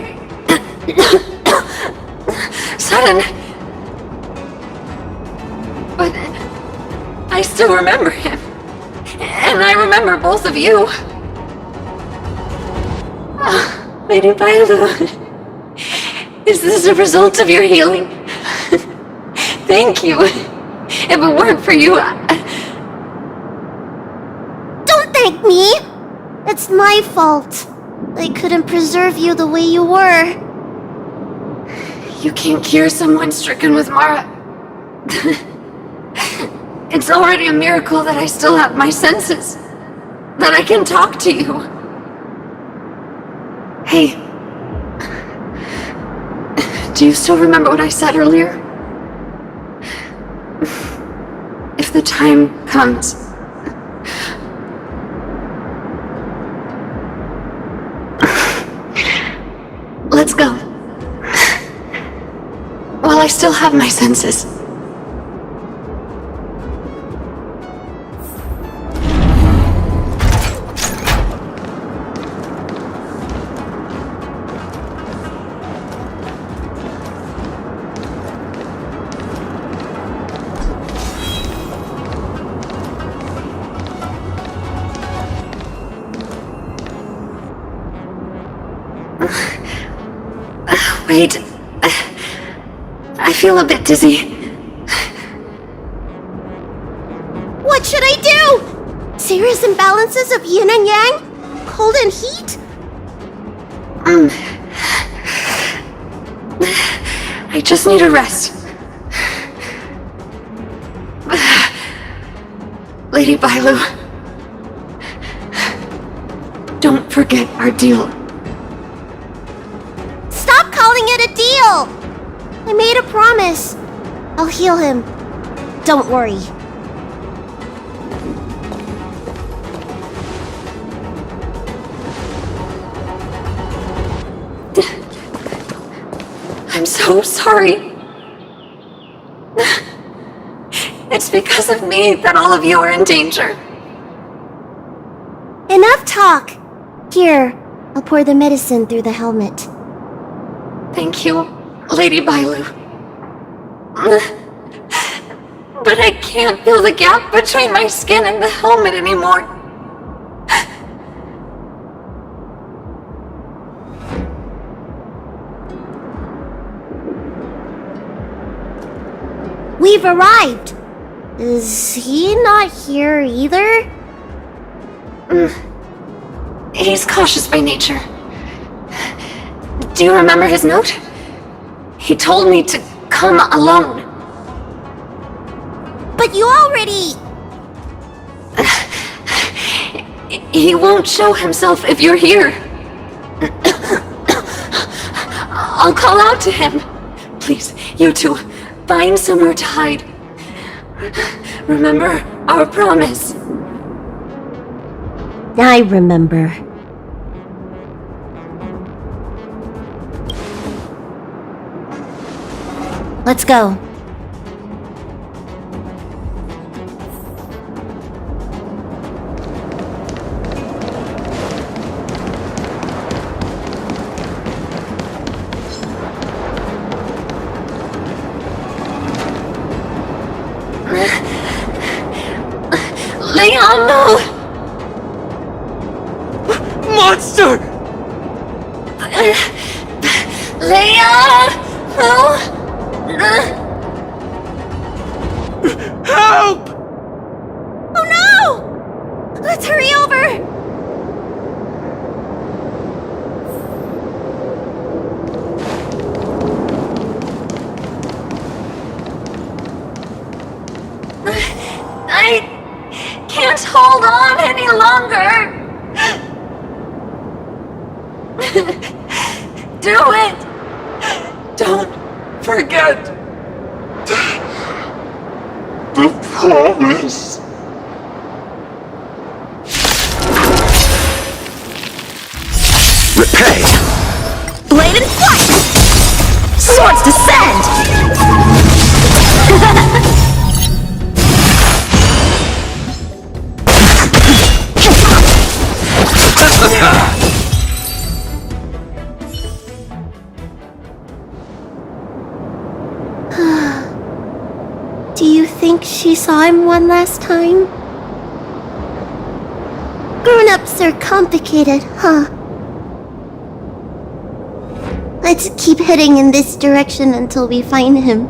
sudden. But I still remember him. And I remember both of you. Oh, Lady Bailu. Is this a result of your healing? Thank you. If it weren't for you, Don't thank me! It's my fault. I couldn't preserve you the way you were. You can't cure someone stricken with Mara. It's already a miracle that I still have my senses. That I can talk to you. Hey. Do you still remember what I said earlier? If the time comes... Let's go. While I still have my senses. Wait. I feel a bit dizzy. What should I do? Serious imbalances of yin and yang? Cold and heat? I just need a rest. Lady Bailu. Don't forget our deal. Stop calling it a deal! I made a promise. I'll heal him. Don't worry. I'm so sorry. It's because of me that all of you are in danger. Enough talk. Here, I'll pour the medicine through the helmet. Thank you, Lady Bailu. But I can't feel the gap between my skin and the helmet anymore. We've arrived. Is he not here either? He's cautious by nature. Do you remember his note? He told me to come alone. But you already... He won't show himself if you're here. I'll call out to him. Please, you two, find somewhere to hide. Remember our promise. I remember. Let's go. Leon, no! Monster! Leon! No! Help! Oh no! Let's hurry over! I can't hold on any longer. Do it! Don't forget the promise. Repay! Blade and flight! Swords descend! Do you think she saw him one last time? Grown-ups are complicated, huh? Let's keep heading in this direction until we find him.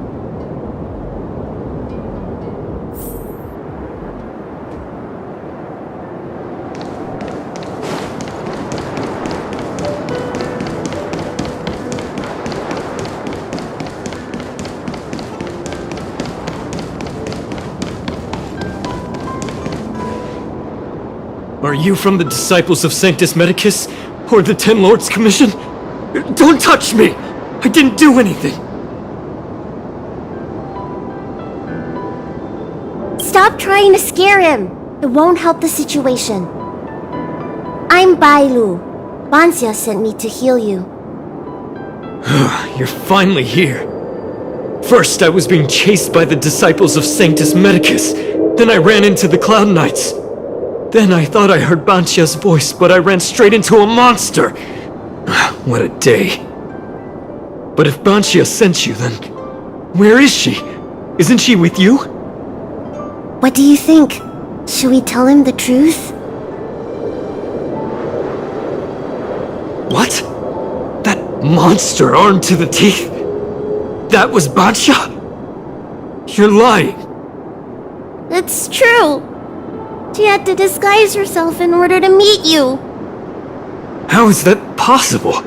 Are you from the Disciples of Sanctus Medicus? Or the Ten Lords Commission? Don't touch me! I didn't do anything! Stop trying to scare him! It won't help the situation. I'm Bailu. Bansia sent me to heal you. You're finally here. First, I was being chased by the Disciples of Sanctus Medicus. Then I ran into the Cloud Knights. Then I thought I heard Banchia's voice, but I ran straight into a monster! What a day. But if Banchia sent you, then where is she? Isn't she with you? What do you think? Should we tell him the truth? What? That monster armed to the teeth? That was Banchia? You're lying. It's true. She had to disguise herself in order to meet you. How is that possible?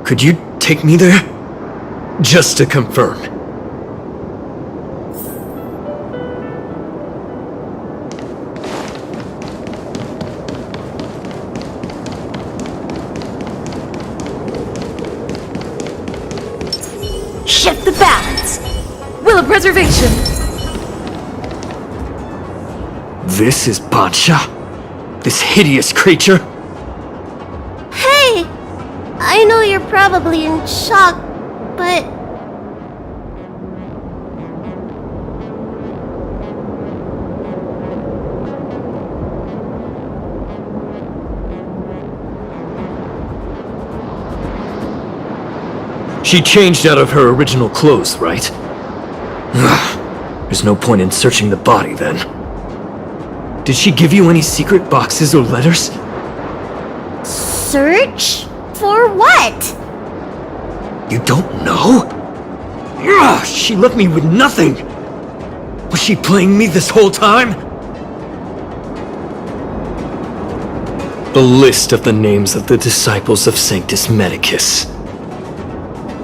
Could you take me there? Just to confirm. Shift the balance! Will of preservation! This is Banchia? This hideous creature? Hey! I know you're probably in shock, but... She changed out of her original clothes, right? There's no point in searching the body, then. Did she give you any secret boxes or letters? Search? For what? You don't know? She left me with nothing! Was she playing me this whole time? The list of the names of the Disciples of Sanctus Medicus.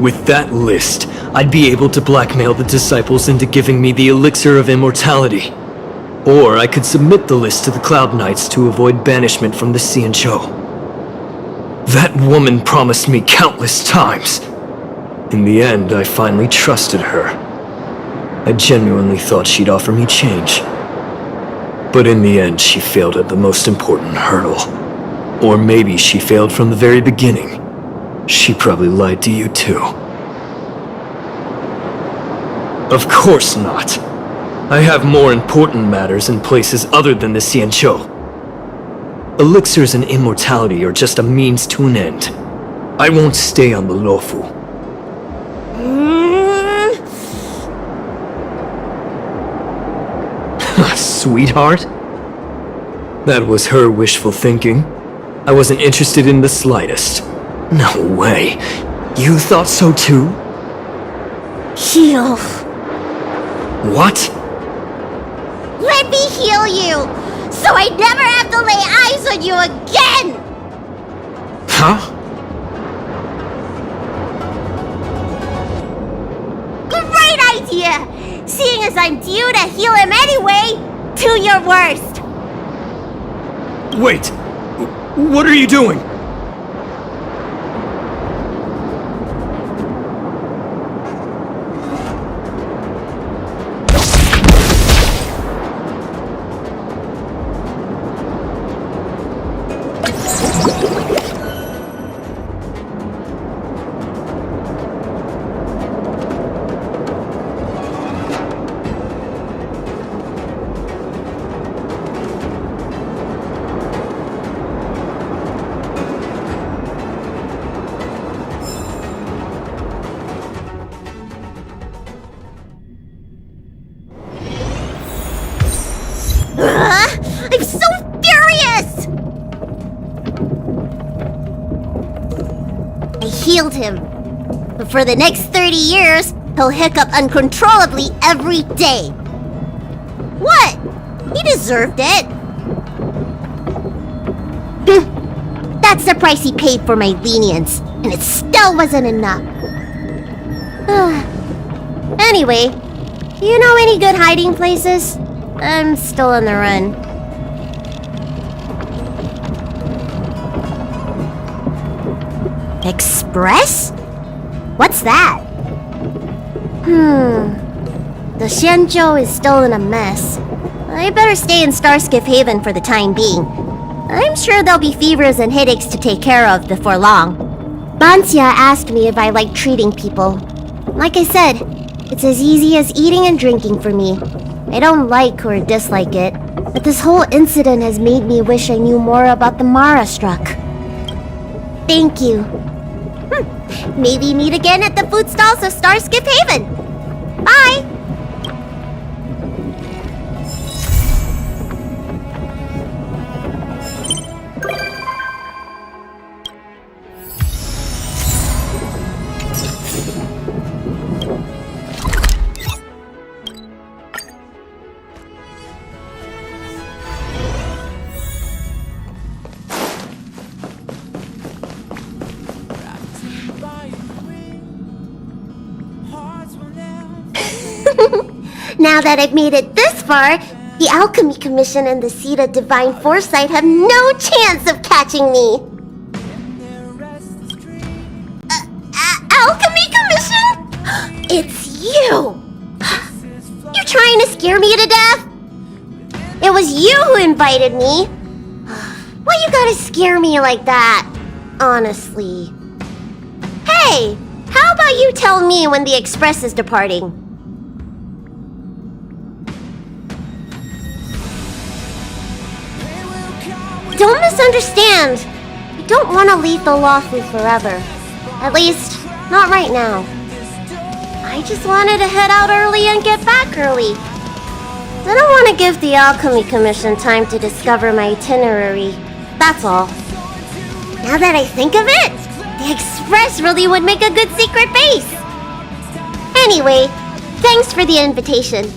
With that list, I'd be able to blackmail the Disciples into giving me the Elixir of Immortality. Or I could submit the list to the Cloud Knights to avoid banishment from the Xianzhou. That woman promised me countless times. In the end, I finally trusted her. I genuinely thought she'd offer me change. But in the end, she failed at the most important hurdle. Or maybe she failed from the very beginning. She probably lied to you too. Of course not. I have more important matters in places other than the Xianzhou. Elixirs and immortality are just a means to an end. I won't stay on the Luofu. sweetheart? That was her wishful thinking. I wasn't interested in the slightest. No way. You thought so too? Heal. What? Let me heal you, so I never have to lay eyes on you again! Huh? Great idea! Seeing as I'm due to heal him anyway, do your worst! Wait! What are you doing? I'm so furious! I healed him. But for the next 30 years, he'll hiccup uncontrollably every day. What? He deserved it. That's the price he paid for my lenience, and it still wasn't enough. Anyway, do you know any good hiding places? I'm still on the run. Express? What's that? The Xianzhou is still in a mess. I better stay in Starskiff Haven for the time being. I'm sure there'll be fevers and headaches to take care of before long. Banxia asked me if I like treating people. Like I said, it's as easy as eating and drinking for me. I don't like or dislike it, but this whole incident has made me wish I knew more about the Mara struck. Thank you. Maybe meet again at the food stalls of Starskiff Haven. Bye! Now that I've made it this far, the Alchemy Commission and the Seat of Divine Foresight have no chance of catching me. Alchemy Commission? It's you! You're trying to scare me to death? It was you who invited me. Why you gotta scare me like that? Honestly. Hey, how about you tell me when the Express is departing? Don't misunderstand. I don't want to leave the Luofu forever. At least, not right now. I just wanted to head out early and get back early. I don't want to give the Alchemy Commission time to discover my itinerary. That's all. Now that I think of it, the Express really would make a good secret base. Anyway, thanks for the invitation.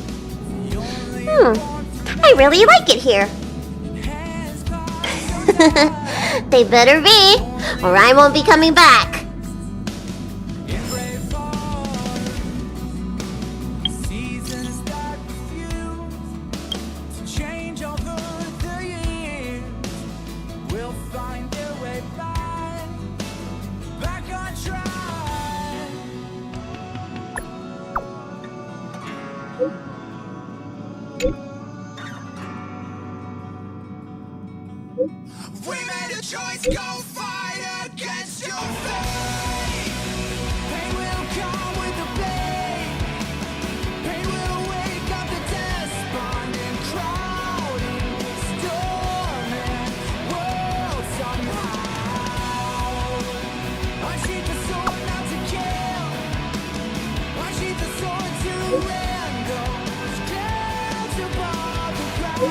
I really like it here. They better be, or I won't be coming back. We made a choice, go fight against your fate. Pain will come with the blade. Pain will wake up the despondent crowd in this storming world somehow. Unsheath the sword not to kill. Unsheath the sword to end those clouds above the ground.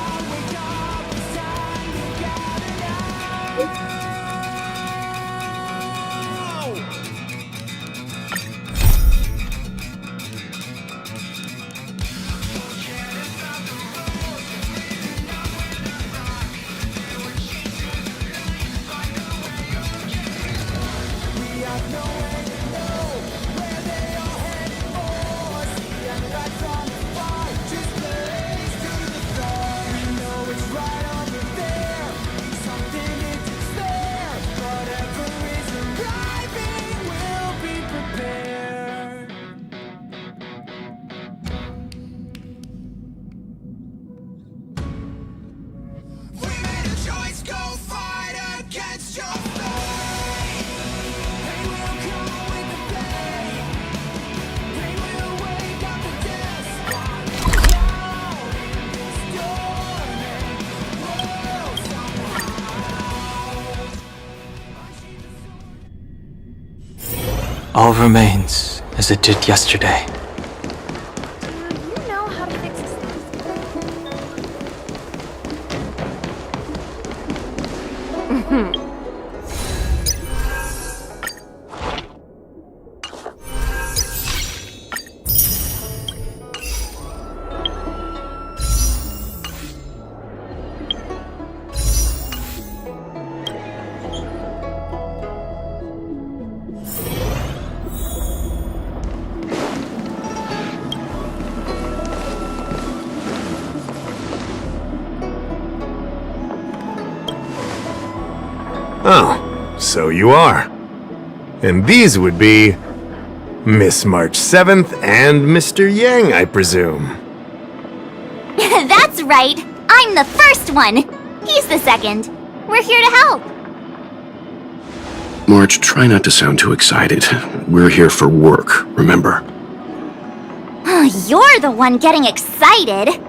All remains as it did yesterday. You know how to fix this. Oh, so you are. And these would be Miss March 7th and Mr. Yang, I presume. That's right. I'm the first one. He's the second. We're here to help. March, try not to sound too excited. We're here for work, remember? You're the one getting excited.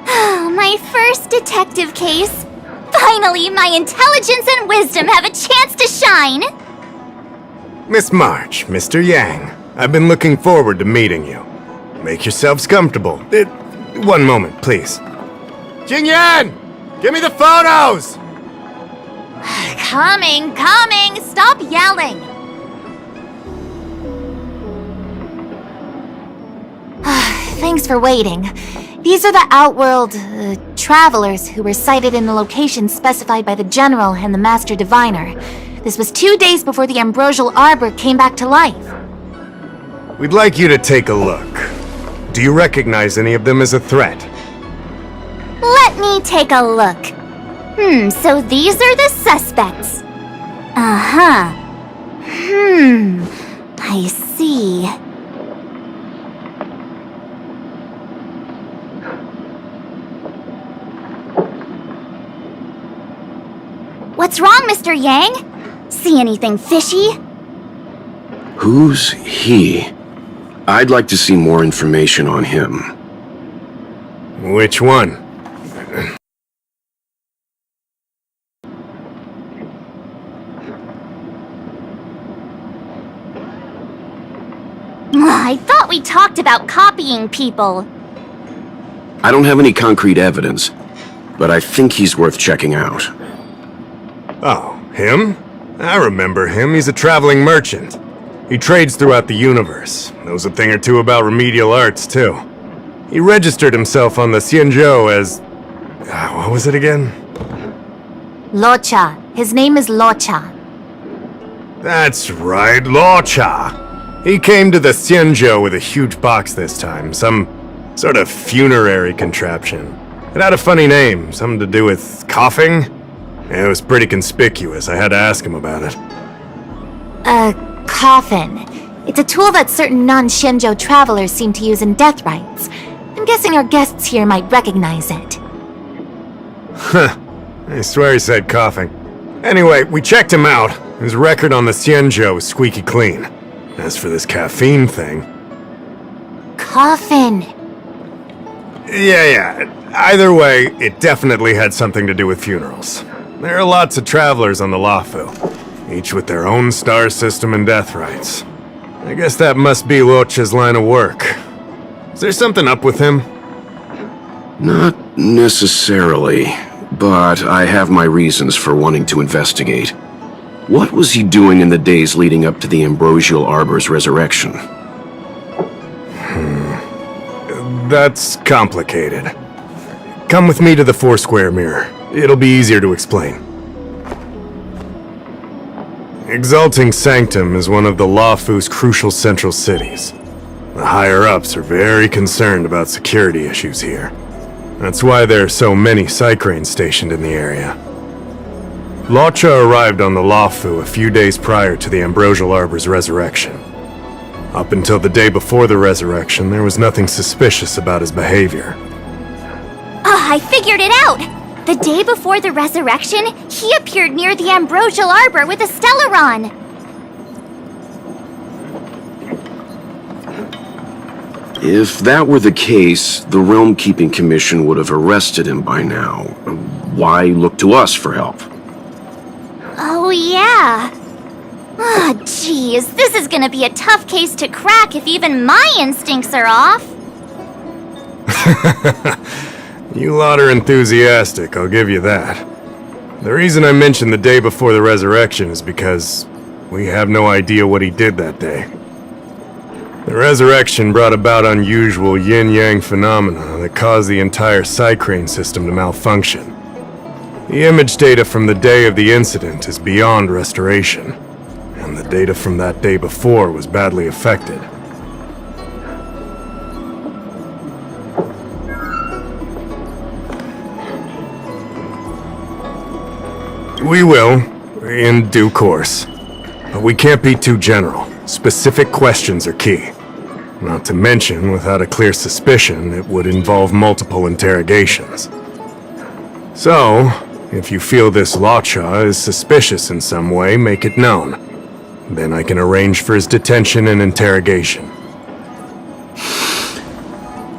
My first detective case. Finally, my intelligence and wisdom have a chance to shine. Miss March, Mr. Yang, I've been looking forward to meeting you. Make yourselves comfortable. One moment, please. Jingyan! Give me the photos! Coming! Stop yelling! Thanks for waiting. These are the Outworld, travelers who were sighted in the location specified by the General and the Master Diviner. This was 2 days before the Ambrosial Arbor came back to life. We'd like you to take a look. Do you recognize any of them as a threat? Let me take a look. So these are the suspects. Uh-huh. I see. What's wrong, Mr. Yang? See anything fishy? Who's he? I'd like to see more information on him. Which one? I thought we talked about copying people. I don't have any concrete evidence, but I think he's worth checking out. Oh, him? I remember him. He's a traveling merchant. He trades throughout the universe. Knows a thing or two about remedial arts, too. He registered himself on the Xianzhou as... what was it again? Luocha. His name is Luocha. That's right, Luocha. He came to the Xianzhou with a huge box this time. Some sort of funerary contraption. It had a funny name. Something to do with coughing? It was pretty conspicuous. I had to ask him about it. Coffin. It's a tool that certain non-Xianzhou travelers seem to use in death rites. I'm guessing our guests here might recognize it. Huh. I swear he said coughing. Anyway, we checked him out. His record on the Xianzhou is squeaky clean. As for this caffeine thing... Coffin. Yeah. Either way, it definitely had something to do with funerals. There are lots of travelers on the Luofu, each with their own star system and death rites. I guess that must be Luocha's line of work. Is there something up with him? Not necessarily, but I have my reasons for wanting to investigate. What was he doing in the days leading up to the Ambrosial Arbor's resurrection? That's complicated. Come with me to the Foursquare Mirror. It'll be easier to explain. Exalting Sanctum is one of the Luofu's crucial central cities. The higher-ups are very concerned about security issues here. That's why there are so many Psycranes stationed in the area. Luocha arrived on the Luofu a few days prior to the Ambrosial Arbor's resurrection. Up until the day before the resurrection, there was nothing suspicious about his behavior. I figured it out! The day before the resurrection, he appeared near the Ambrosial Arbor with a Stellaron! If that were the case, the Realm Keeping Commission would have arrested him by now. Why look to us for help? Oh, yeah. Ah, jeez, this is gonna be a tough case to crack if even my instincts are off. You lot are enthusiastic, I'll give you that. The reason I mentioned the day before the resurrection is because we have no idea what he did that day. The resurrection brought about unusual yin-yang phenomena that caused the entire Psycrane system to malfunction. The image data from the day of the incident is beyond restoration, and the data from that day before was badly affected. We will, in due course. But we can't be too general. Specific questions are key. Not to mention, without a clear suspicion, it would involve multiple interrogations. So, if you feel this Luocha is suspicious in some way, make it known. Then I can arrange for his detention and interrogation.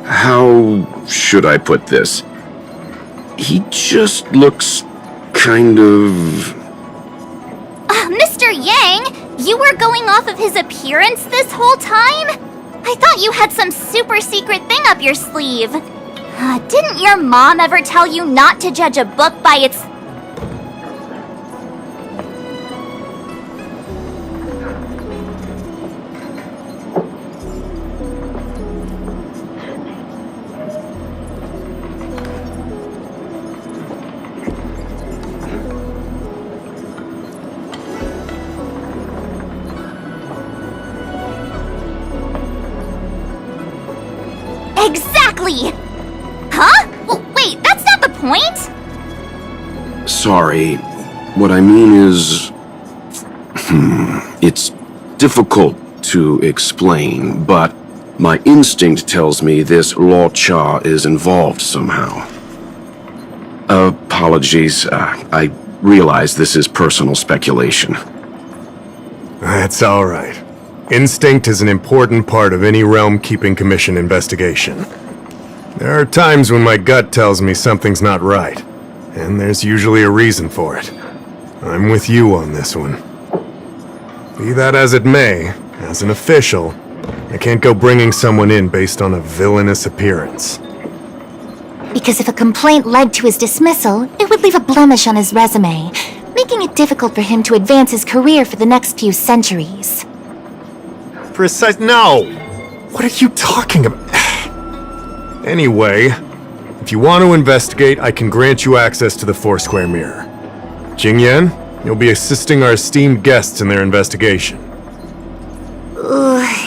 How should I put this? He just looks kind of... Mr. Yang, you were going off of his appearance this whole time? I thought you had some super secret thing up your sleeve. Didn't your mom ever tell you not to judge a book by its... Exactly! Huh? Well, wait, that's not the point! Sorry. What I mean is... It's difficult to explain, but my instinct tells me this Luocha is involved somehow. Apologies. I realize this is personal speculation. That's alright. Instinct is an important part of any Realm Keeping Commission investigation. There are times when my gut tells me something's not right, and there's usually a reason for it. I'm with you on this one. Be that as it may, as an official, I can't go bringing someone in based on a villainous appearance. Because if a complaint led to his dismissal, it would leave a blemish on his resume, making it difficult for him to advance his career for the next few centuries. No! What are you talking about? Anyway, if you want to investigate, I can grant you access to the Foursquare Mirror. Jingyan, you'll be assisting our esteemed guests in their investigation.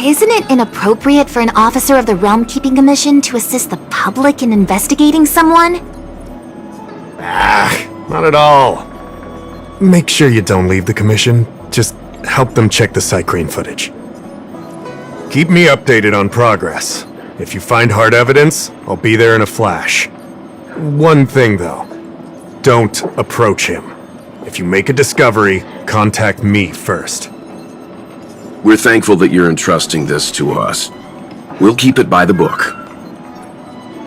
Isn't it inappropriate for an officer of the Realm Keeping Commission to assist the public in investigating someone? Not at all. Make sure you don't leave the Commission. Just help them check the Psycrane footage. Keep me updated on progress. If you find hard evidence, I'll be there in a flash. One thing, though. Don't approach him. If you make a discovery, contact me first. We're thankful that you're entrusting this to us. We'll keep it by the book.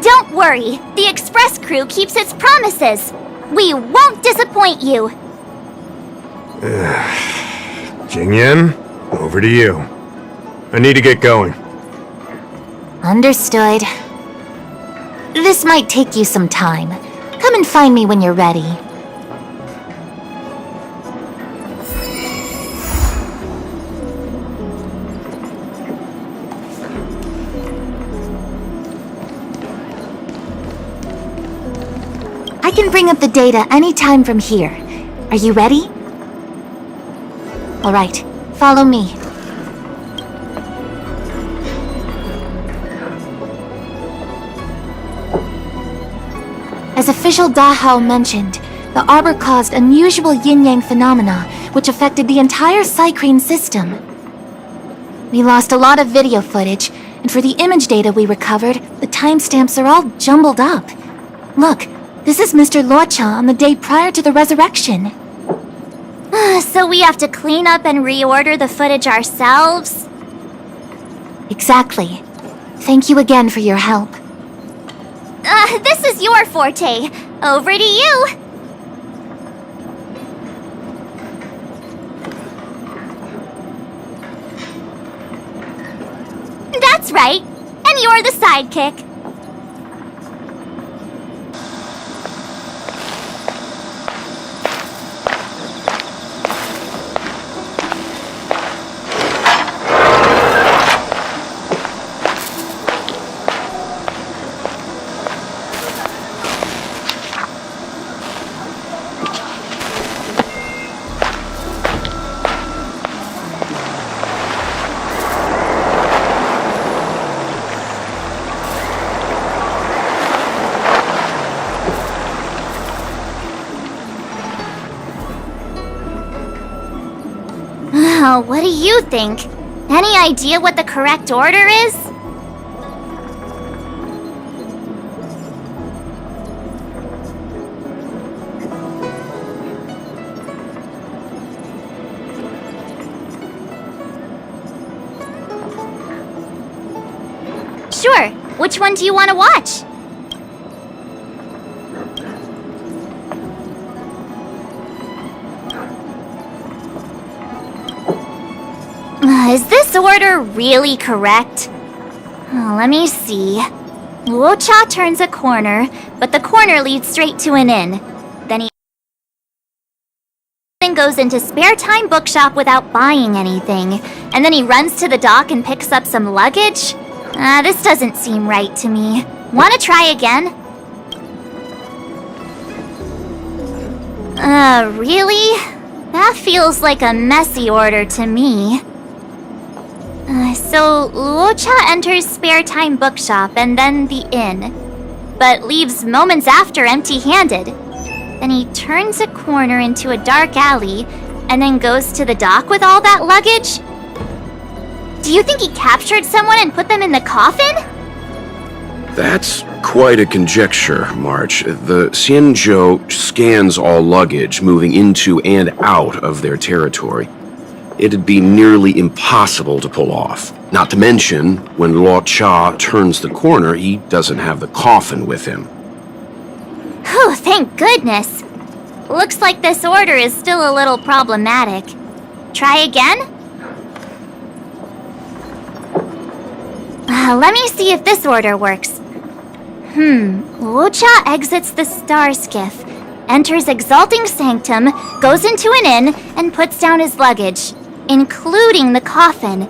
Don't worry. The Express crew keeps its promises. We won't disappoint you. Jingyan, over to you. I need to get going. Understood. This might take you some time. Come and find me when you're ready. I can bring up the data anytime from here. Are you ready? All right, follow me. As official Dahao mentioned, the arbor caused unusual yin-yang phenomena which affected the entire Psycrane system. We lost a lot of video footage, and for the image data we recovered, the timestamps are all jumbled up. Look, this is Mr. Luocha on the day prior to the resurrection. So we have to clean up and reorder the footage ourselves? Exactly. Thank you again for your help. This is your forte. Over to you. for the sidekick. Oh, what do you think? Any idea what the correct order is? Sure. Which one do you want to watch? Is this order really correct? Let me see. Luocha turns a corner, but the corner leads straight to an inn. Then he goes into spare time bookshop without buying anything. And then he runs to the dock and picks up some luggage? This doesn't seem right to me. Wanna try again? Really? That feels like a messy order to me. So Luocha enters spare time bookshop and then the inn, but leaves moments after empty-handed. Then he turns a corner into a dark alley and then goes to the dock with all that luggage? Do you think he captured someone and put them in the coffin? That's quite a conjecture, March. The Xianzhou scans all luggage moving into and out of their territory. It'd be nearly impossible to pull off. Not to mention, when Luocha turns the corner, he doesn't have the coffin with him. Whew, thank goodness. Looks like this order is still a little problematic. Try again? Let me see if this order works. Luocha exits the star skiff, enters Exalting Sanctum, goes into an inn, and puts down his luggage, including the coffin.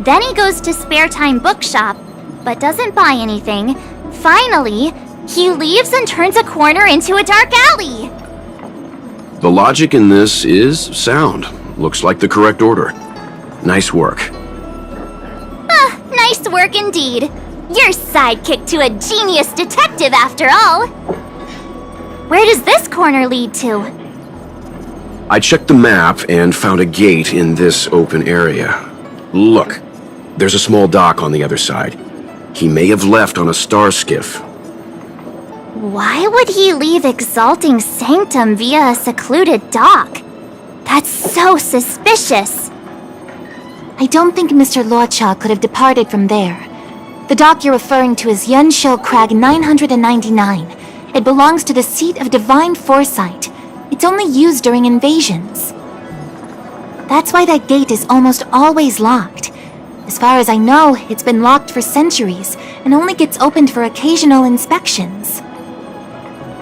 Then he goes to spare time bookshop, but doesn't buy anything. Finally, he leaves and turns a corner into a dark alley. The logic in this is sound. Looks like the correct order. Nice work. Nice work indeed. You're sidekick to a genius detective after all. Where does this corner lead to? I checked the map and found a gate in this open area. Look, there's a small dock on the other side. He may have left on a star skiff. Why would he leave Exalting Sanctum via a secluded dock? That's so suspicious. I don't think Mr. Luocha could have departed from there. The dock you're referring to is Xianzhou Crag 999. It belongs to the seat of divine foresight. It's only used during invasions. That's why that gate is almost always locked. As far as I know, it's been locked for centuries and only gets opened for occasional inspections.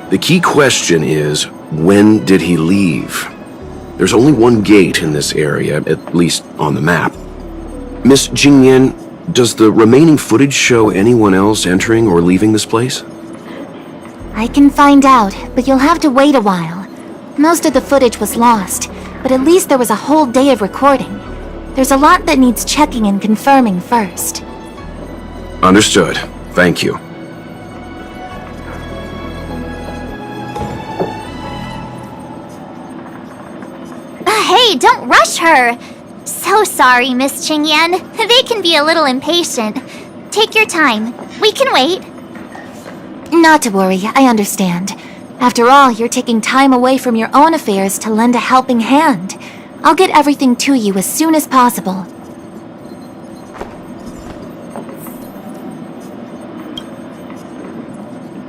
The key question is, when did he leave? There's only one gate in this area, at least on the map. Miss Jingyan, does the remaining footage show anyone else entering or leaving this place? I can find out, but you'll have to wait a while. Most of the footage was lost, but at least there was a whole day of recording. There's a lot that needs checking and confirming first. Understood. Thank you. Hey, don't rush her! So sorry, Miss Qingyan. They can be a little impatient. Take your time. We can wait. Not to worry, I understand. After all, you're taking time away from your own affairs to lend a helping hand. I'll get everything to you as soon as possible.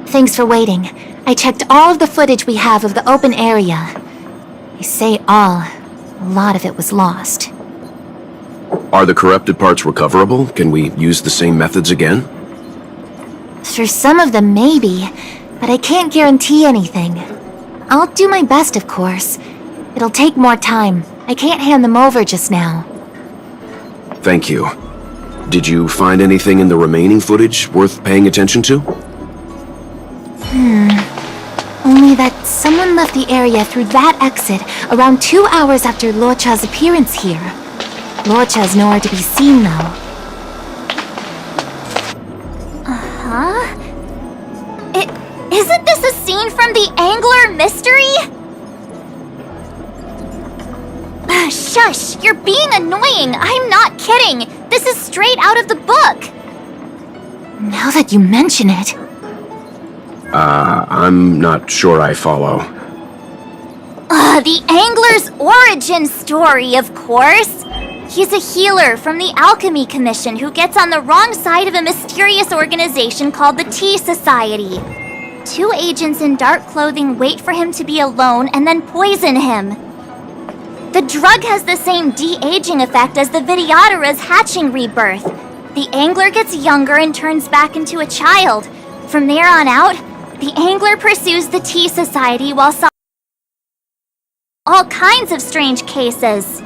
Thanks for waiting. I checked all of the footage we have of the open area. I say all. A lot of it was lost. Are the corrupted parts recoverable? Can we use the same methods again? For some of them, maybe, but I can't guarantee anything. I'll do my best, of course. It'll take more time. I can't hand them over just now. Thank you. Did you find anything in the remaining footage worth paying attention to? Only that someone left the area through that exit around 2 hours after Luocha's appearance here. Luocha's nowhere to be seen, though. Uh-huh. Isn't this a scene from the Angler mystery? Shush! You're being annoying! I'm not kidding! This is straight out of the book! Now that you mention it... I'm not sure I follow. The Angler's origin story, of course! He's a healer from the Alchemy Commission who gets on the wrong side of a mysterious organization called the Tea Society. 2 agents in dark clothing wait for him to be alone and then poison him. The drug has the same de-aging effect as the Videodara's hatching rebirth. The Angler gets younger and turns back into a child. From there on out, the Angler pursues the Tea Society while solving all kinds of strange cases.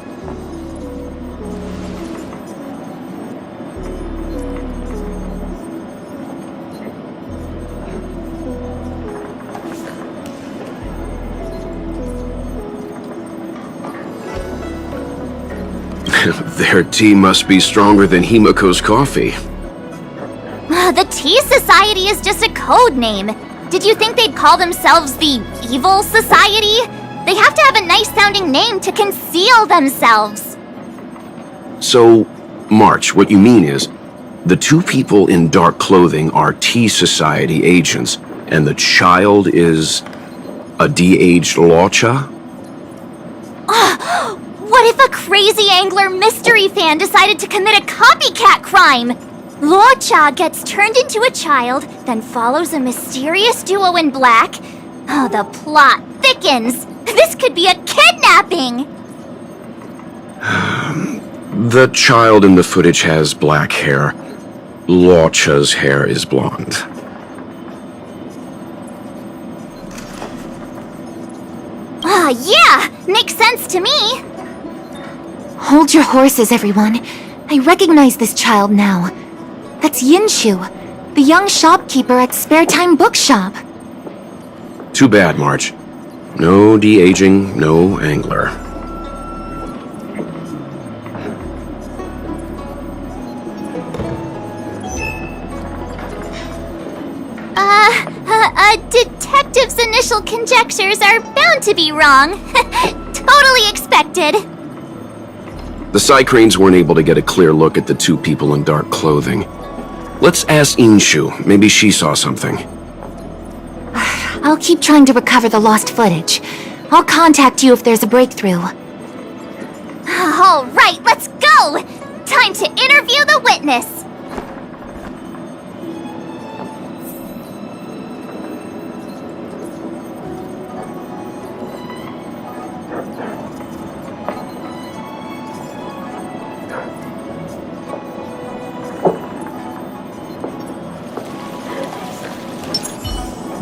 Their tea must be stronger than Himiko's coffee. The Tea Society is just a code name. Did you think they'd call themselves the Evil Society? They have to have a nice-sounding name to conceal themselves. So, March, what you mean is, the 2 people in dark clothing are Tea Society agents, and the child is a de-aged Luocha? What if a crazy Angler mystery fan decided to commit a copycat crime? Luocha gets turned into a child, then follows a mysterious duo in black. Oh, the plot thickens. This could be a kidnapping! The child in the footage has black hair. Luocha's hair is blonde. Yeah! Makes sense to me! Hold your horses, everyone. I recognize this child now. That's Yinshu, the young shopkeeper at Spare Time Bookshop. Too bad, March. No de-aging, no Angler. Detective's initial conjectures are bound to be wrong. Totally expected. The Psycranes weren't able to get a clear look at the 2 people in dark clothing. Let's ask Inshu. Maybe she saw something. I'll keep trying to recover the lost footage. I'll contact you if there's a breakthrough. All right, let's go! Time to interview the witness!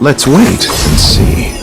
Let's wait and see.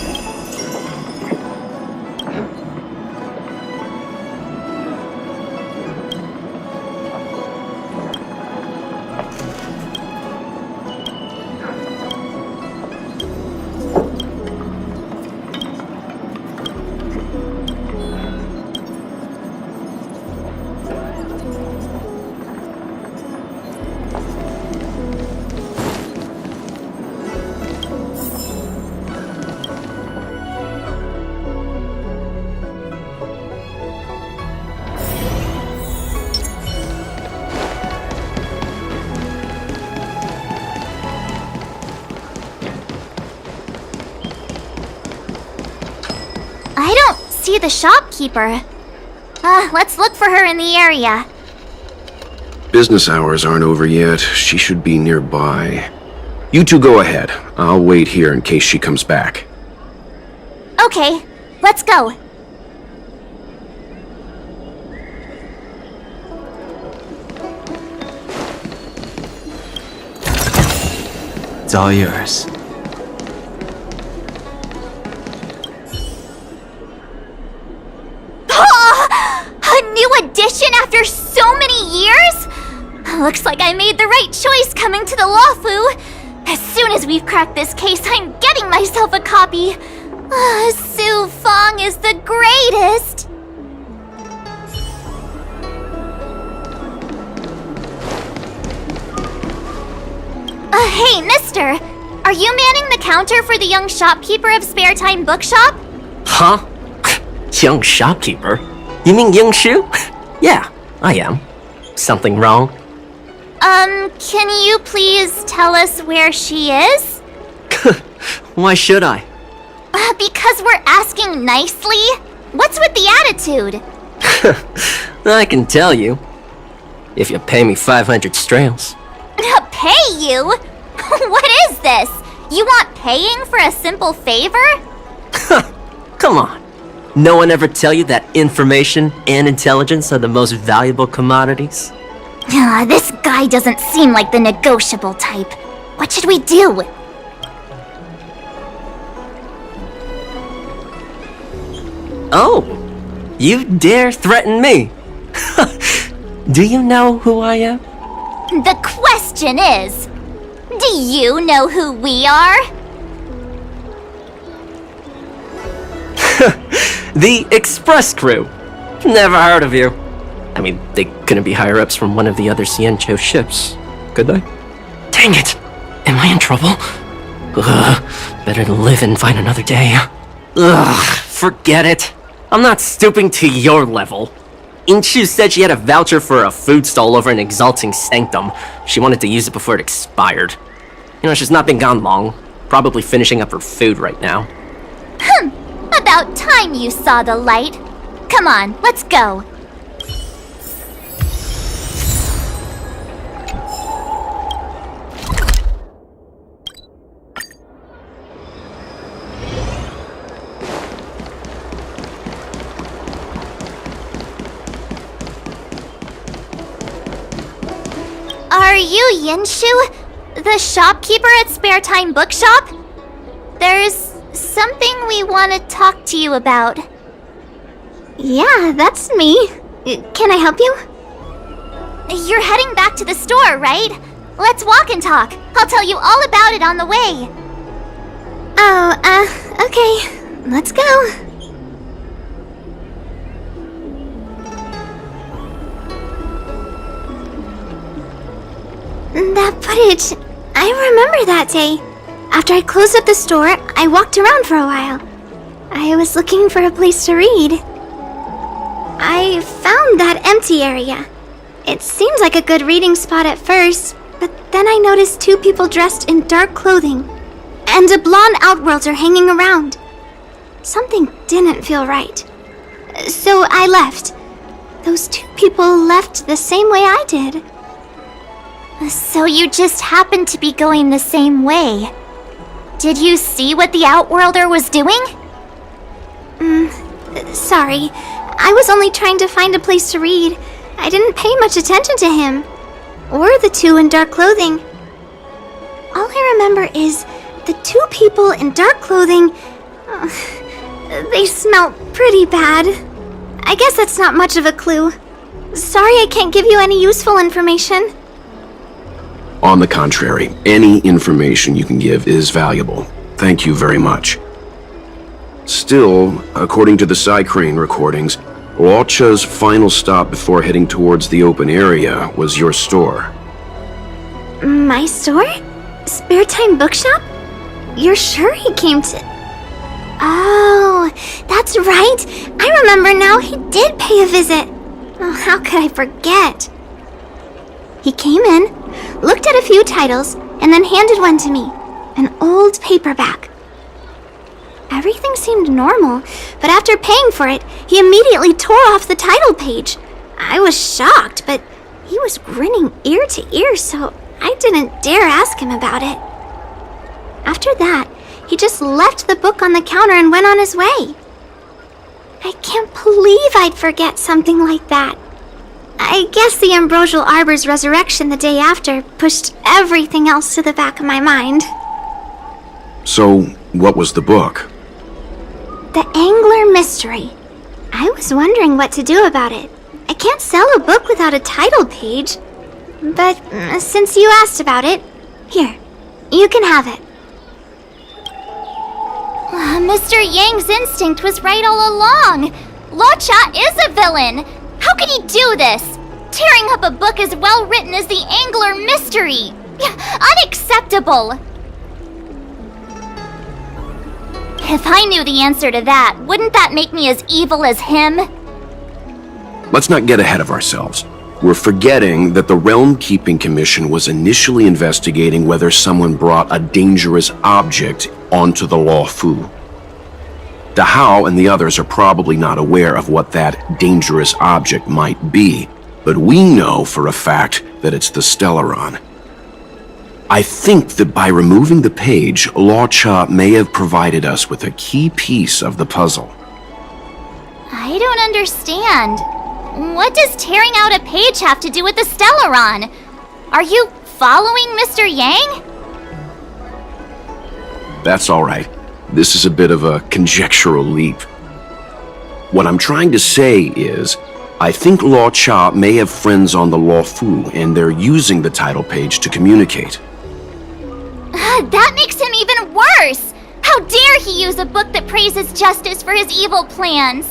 I don't see the shopkeeper. Let's look for her in the area. Business hours aren't over yet. She should be nearby. You 2 go ahead. I'll wait here in case she comes back. Okay, let's go. It's all yours. A new addition after so many years? Looks like I made the right choice coming to the Luofu. As soon as we've cracked this case, I'm getting myself a copy. Su Fong is the greatest. Hey, mister. Are you manning the counter for the young shopkeeper of Spare Time Bookshop? Huh? Young shopkeeper? You mean Young Shu? Yeah, I am. Something wrong? Can you please tell us where she is? Why should I? Because we're asking nicely. What's with the attitude? I can tell you. If you pay me 500 strails. Pay you? What is this? You want paying for a simple favor? Come on. No one ever tell you that information and intelligence are the most valuable commodities? This guy doesn't seem like the negotiable type. What should we do? Oh, you dare threaten me? Do you know who I am? The question is, do you know who we are? The Express Crew. Never heard of you. I mean, they couldn't be higher-ups from one of the other Xianzhou ships, could they? Dang it! Am I in trouble? Better to live and find another day. Forget it. I'm not stooping to your level. Inchu said she had a voucher for a food stall over in Exalting Sanctum. She wanted to use it before it expired. You know, she's not been gone long. Probably finishing up her food right now. About time you saw the light. Come on, let's go. Are you Yinshu, the shopkeeper at Spare Time Bookshop? There's something we want to talk to you about. Yeah, that's me. Can I help you? You're heading back to the store, right? Let's walk and talk. I'll tell you all about it on the way. Oh, okay. Let's go. That footage, I remember that day. After I closed up the store, I walked around for a while. I was looking for a place to read. I found that empty area. It seemed like a good reading spot at first, but then I noticed two people dressed in dark clothing, and a blonde Outworlder hanging around. Something didn't feel right. So I left. Those two people left the same way I did. So you just happened to be going the same way. Did you see what the Outworlder was doing? Sorry. I was only trying to find a place to read. I didn't pay much attention to him. Or the two in dark clothing. All I remember is the two people in dark clothing... they smell pretty bad. I guess that's not much of a clue. Sorry I can't give you any useful information. On the contrary, any information you can give is valuable. Thank you very much. Still, according to the Psycrane recordings, Luocha's final stop before heading towards the open area was your store. My store? Spare Time Bookshop? You're sure he came to... Oh, that's right. I remember now, he did pay a visit. Oh, how could I forget? He came in, looked at a few titles, and then handed one to me. An old paperback. Everything seemed normal, but after paying for it, he immediately tore off the title page. I was shocked, but he was grinning ear to ear, so I didn't dare ask him about it. After that, he just left the book on the counter and went on his way. I can't believe I'd forget something like that. I guess the Ambrosial Arbor's resurrection the day after pushed everything else to the back of my mind. So, what was the book? The Angler Mystery. I was wondering what to do about it. I can't sell a book without a title page. But since you asked about it, here, you can have it. Mr. Yang's instinct was right all along. Luocha is a villain. How could he do this? Tearing up a book as well written as the Angler Mystery. Unacceptable. If I knew the answer to that, wouldn't that make me as evil as him? Let's not get ahead of ourselves. We're forgetting that the Realm Keeping Commission was initially investigating whether someone brought a dangerous object onto the Luofu. Dahao and the others are probably not aware of what that dangerous object might be, but we know for a fact that it's the Stellaron. I think that by removing the page, Luocha may have provided us with a key piece of the puzzle. I don't understand. What does tearing out a page have to do with the Stellaron? Are you following Mr. Yang? That's all right. This is a bit of a conjectural leap. What I'm trying to say is, I think Luocha may have friends on the Luofu, and they're using the title page to communicate. That makes him even worse! How dare he use a book that praises justice for his evil plans?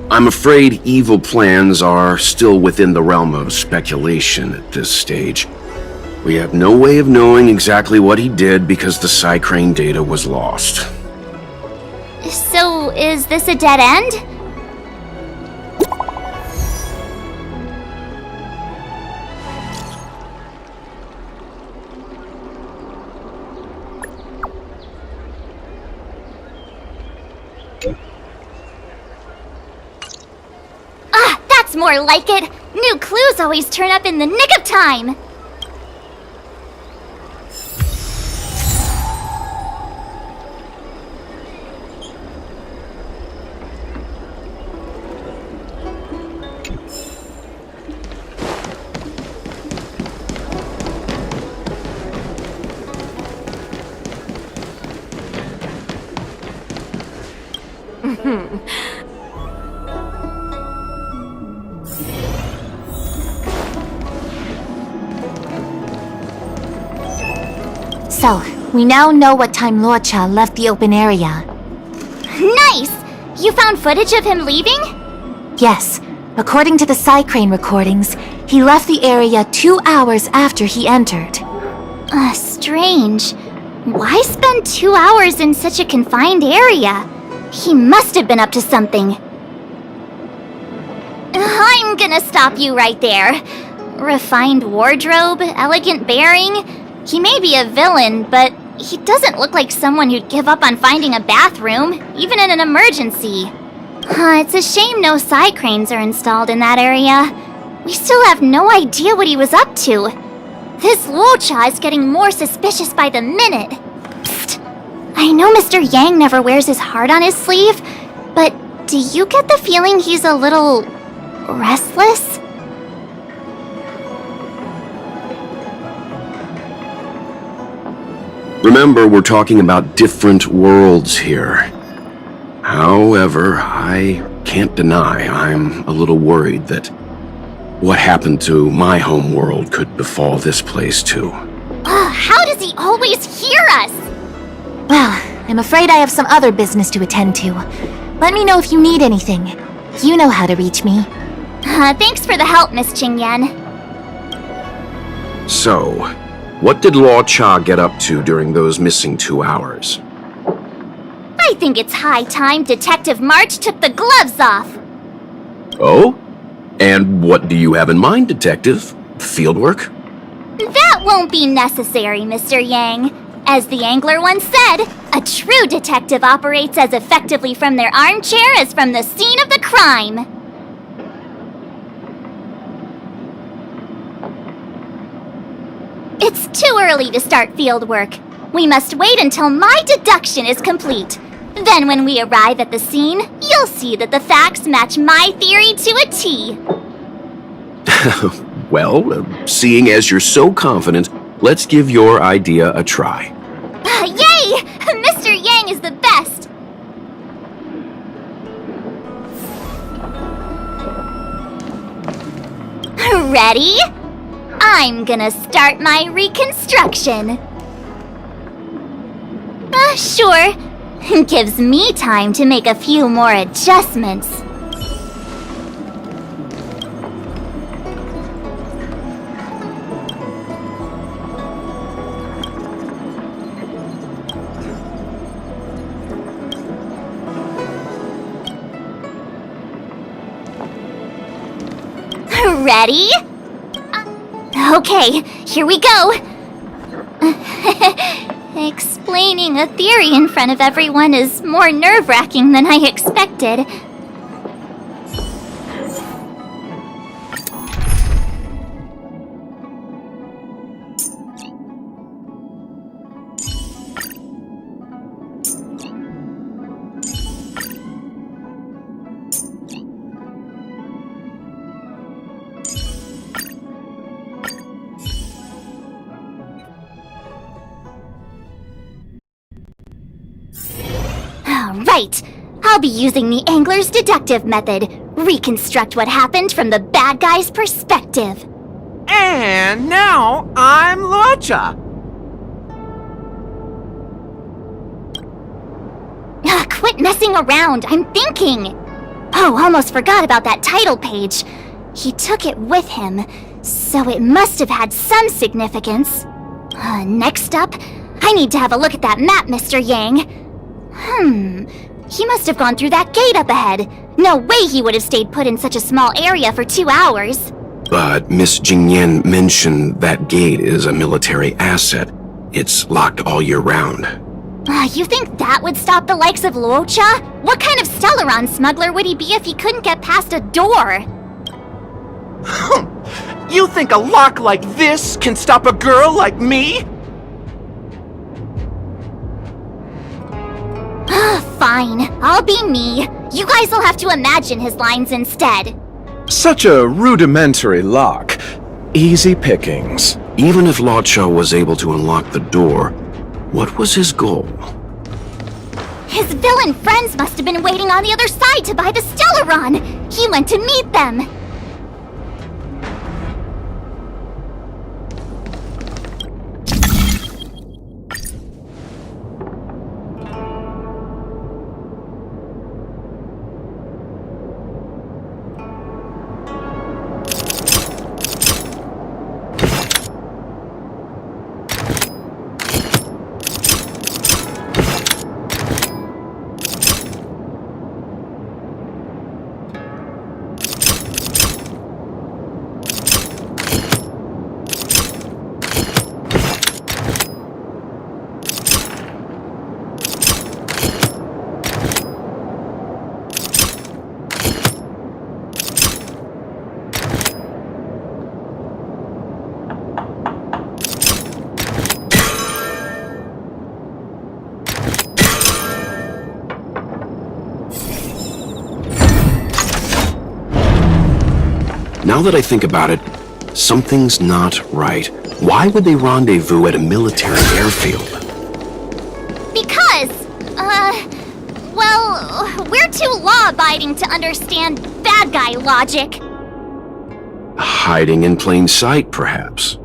I'm afraid evil plans are still within the realm of speculation at this stage. We have no way of knowing exactly what he did because the Psycrane data was lost. So, is this a dead end? That's more like it! New clues always turn up in the nick of time! So, we now know what time Luocha left the open area. Nice! You found footage of him leaving? Yes. According to the Psycrane recordings, he left the area 2 hours after he entered. Strange. Why spend 2 hours in such a confined area? He must have been up to something. I'm gonna stop you right there. Refined wardrobe, elegant bearing. He may be a villain, but he doesn't look like someone who'd give up on finding a bathroom, even in an emergency. It's a shame no Psycranes are installed in that area. We still have no idea what he was up to. This Luocha is getting more suspicious by the minute. Psst. I know Mr. Yang never wears his heart on his sleeve, but do you get the feeling he's a little restless? Remember, we're talking about different worlds here. However, I can't deny I'm a little worried that what happened to my home world could befall this place too. How does he always hear us? Well, I'm afraid I have some other business to attend to. Let me know if you need anything. You know how to reach me. Thanks for the help, Miss Qingyan. So, what did Luocha get up to during those missing 2 hours? I think it's high time Detective March took the gloves off. Oh? And what do you have in mind, Detective? Fieldwork? That won't be necessary, Mr. Yang. As the angler once said, a true detective operates as effectively from their armchair as from the scene of the crime. It's too early to start field work. We must wait until my deduction is complete. Then when we arrive at the scene, you'll see that the facts match my theory to a T. Well, seeing as you're so confident, let's give your idea a try. Yay! Mr. Yang is the best! Ready? I'm gonna start my reconstruction. Sure. Gives me time to make a few more adjustments. Ready? Okay, here we go. Explaining a theory in front of everyone is more nerve-wracking than I expected. Right! I'll be using the Angler's deductive method. Reconstruct what happened from the bad guy's perspective. And now I'm Luocha. Quit messing around, I'm thinking! Oh, almost forgot about that title page. He took it with him, so it must have had some significance. Next up, I need to have a look at that map, Mr. Yang. He must have gone through that gate up ahead. No way he would have stayed put in such a small area for 2 hours. But Miss Jingyan mentioned that gate is a military asset. It's locked all year round. You think that would stop the likes of Luocha? What kind of Stellaron smuggler would he be if he couldn't get past a door? You think a lock like this can stop a girl like me? Fine, I'll be me. You guys will have to imagine his lines instead. Such a rudimentary lock. Easy pickings. Even if Luocha was able to unlock the door, what was his goal? His villain friends must have been waiting on the other side to buy the Stellaron. He went to meet them. Now that I think about it, something's not right. Why would they rendezvous at a military airfield? Because, well, we're too law-abiding to understand bad guy logic. Hiding in plain sight, perhaps.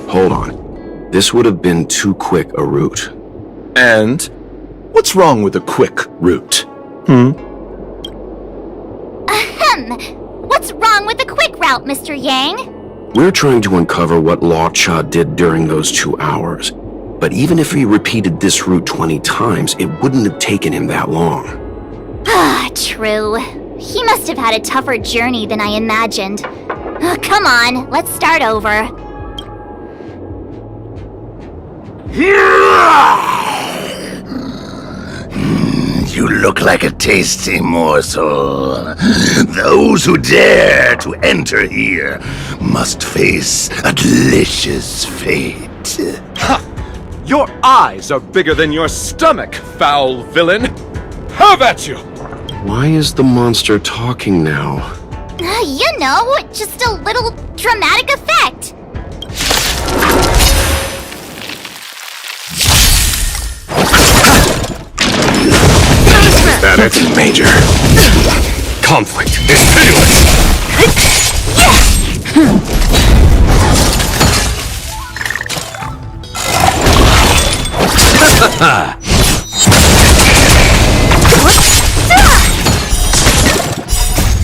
Hold on. This would have been too quick a route. And what's wrong with a quick route? What's wrong with the quick route, Mr. Yang? We're trying to uncover what Luocha did during those 2 hours. But even if he repeated this route 20 times, it wouldn't have taken him that long. True. He must have had a tougher journey than I imagined. Come on, let's start over. You look like a tasty morsel. Those who dare to enter here must face a delicious fate. Ha! Your eyes are bigger than your stomach, foul villain! Have at you! Why is the monster talking now? You know, just a little dramatic effect. That it's major. Conflict is pitiless.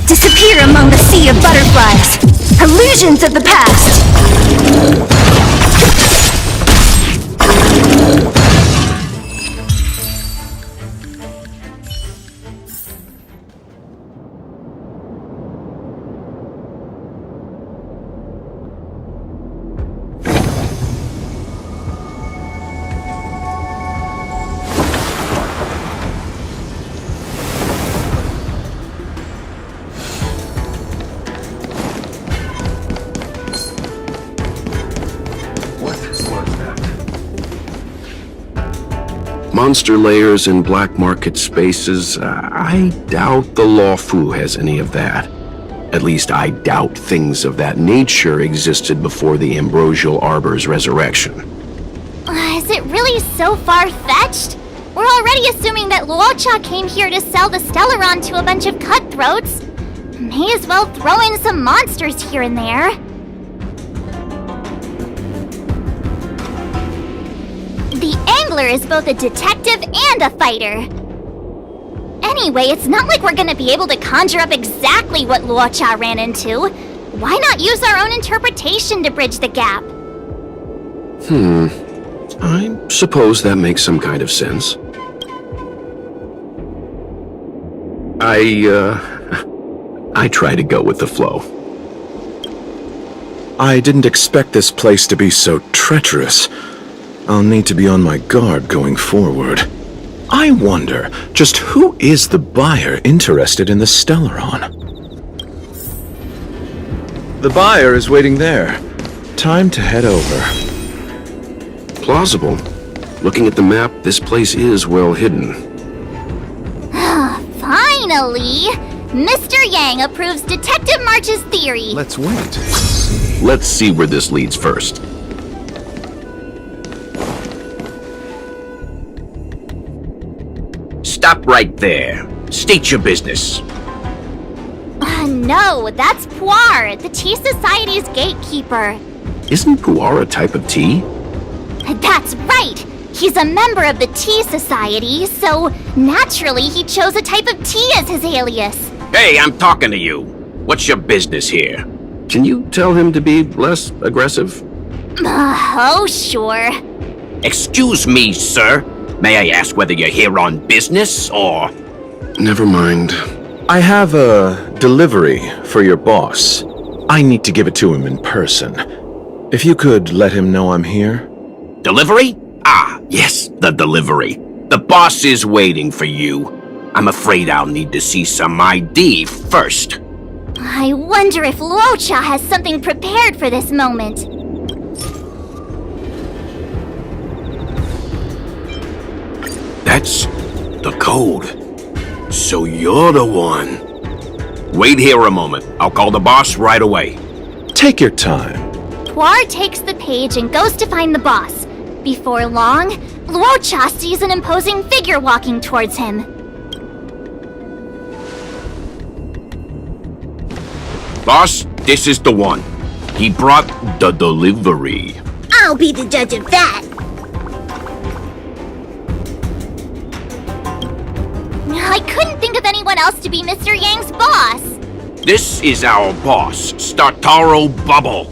Disappear among the sea of butterflies. Illusions of the past. Monster layers in black market spaces, I doubt the Luofu has any of that. At least I doubt things of that nature existed before the Ambrosial Arbor's resurrection. Is it really so far-fetched? We're already assuming that Luocha came here to sell the Stellaron to a bunch of cutthroats. May as well throw in some monsters here and there. The Angler is both a detective and a fighter. Anyway, it's not like we're gonna be able to conjure up exactly what Luocha ran into. Why not use our own interpretation to bridge the gap? I suppose that makes some kind of sense. I try to go with the flow. I didn't expect this place to be so treacherous. I'll need to be on my guard going forward. I wonder, just who is the buyer interested in the Stellaron? The buyer is waiting there. Time to head over. Plausible. Looking at the map, this place is well hidden. Finally! Mr. Yang approves Detective March's theory. Let's wait. Let's see where this leads first. Stop right there. State your business. No, that's Puar, the Tea Society's gatekeeper. Isn't Puar a type of tea? That's right! He's a member of the Tea Society, so naturally he chose a type of tea as his alias. Hey, I'm talking to you. What's your business here? Can you tell him to be less aggressive? Oh, sure. Excuse me, sir. May I ask whether you're here on business, or... Never mind. I have a delivery for your boss. I need to give it to him in person. If you could let him know I'm here. Delivery? Ah, yes, the delivery. The boss is waiting for you. I'm afraid I'll need to see some ID first. I wonder if Luocha has something prepared for this moment. That's the code. So you're the one. Wait here a moment. I'll call the boss right away. Take your time. Puar takes the page and goes to find the boss. Before long, Luocha sees an imposing figure walking towards him. Boss, this is the one. He brought the delivery. I'll be the judge of that. I couldn't think of anyone else to be Mr. Yang's boss. This is our boss, Startaro Bubble.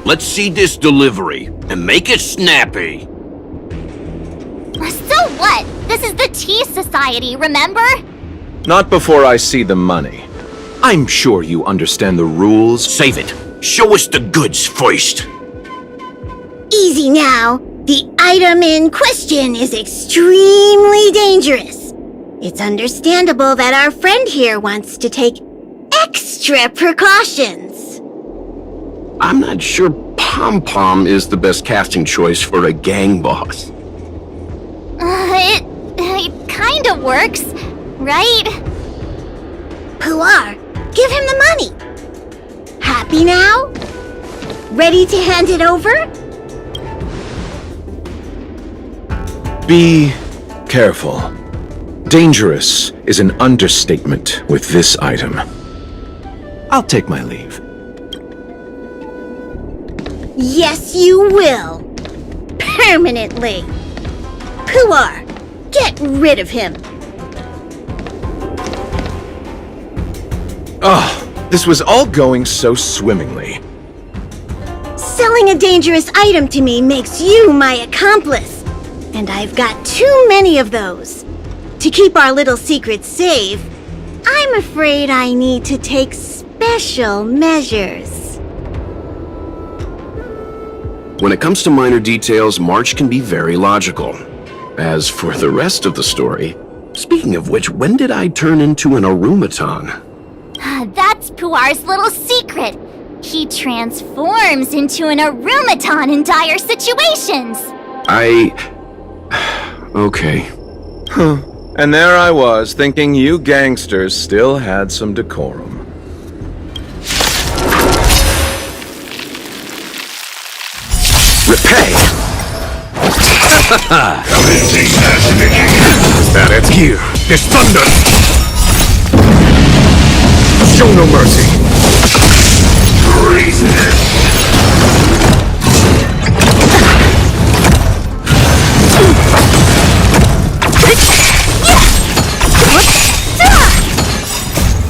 Let's see this delivery, and make it snappy. So what? This is the Tea Society, remember? Not before I see the money. I'm sure you understand the rules. Save it. Show us the goods first. Easy now. The item in question is extremely dangerous. It's understandable that our friend here wants to take extra precautions. I'm not sure Pom Pom is the best casting choice for a gang boss. It kinda works, right? Puar, give him the money. Happy now? Ready to hand it over? Be careful. Dangerous is an understatement with this item. I'll take my leave. Yes, you will. Permanently. Puar, get rid of him. Oh, this was all going so swimmingly. Selling a dangerous item to me makes you my accomplice. And I've got too many of those. To keep our little secret safe, I'm afraid I need to take special measures. When it comes to minor details, March can be very logical. As for the rest of the story, speaking of which, when did I turn into an arumaton? That's Puar's little secret. He transforms into an arumaton in dire situations. Okay. Huh. And there I was, thinking you gangsters still had some decorum. Repay! That it's here. There's thunder! Show no mercy!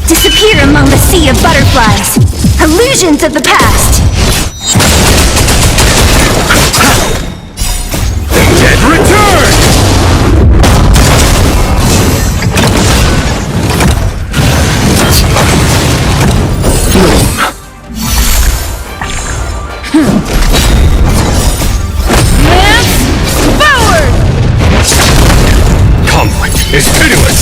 Disappear among the sea of butterflies. Illusions of the past. Dead return! Forward! Conflict is pitiless!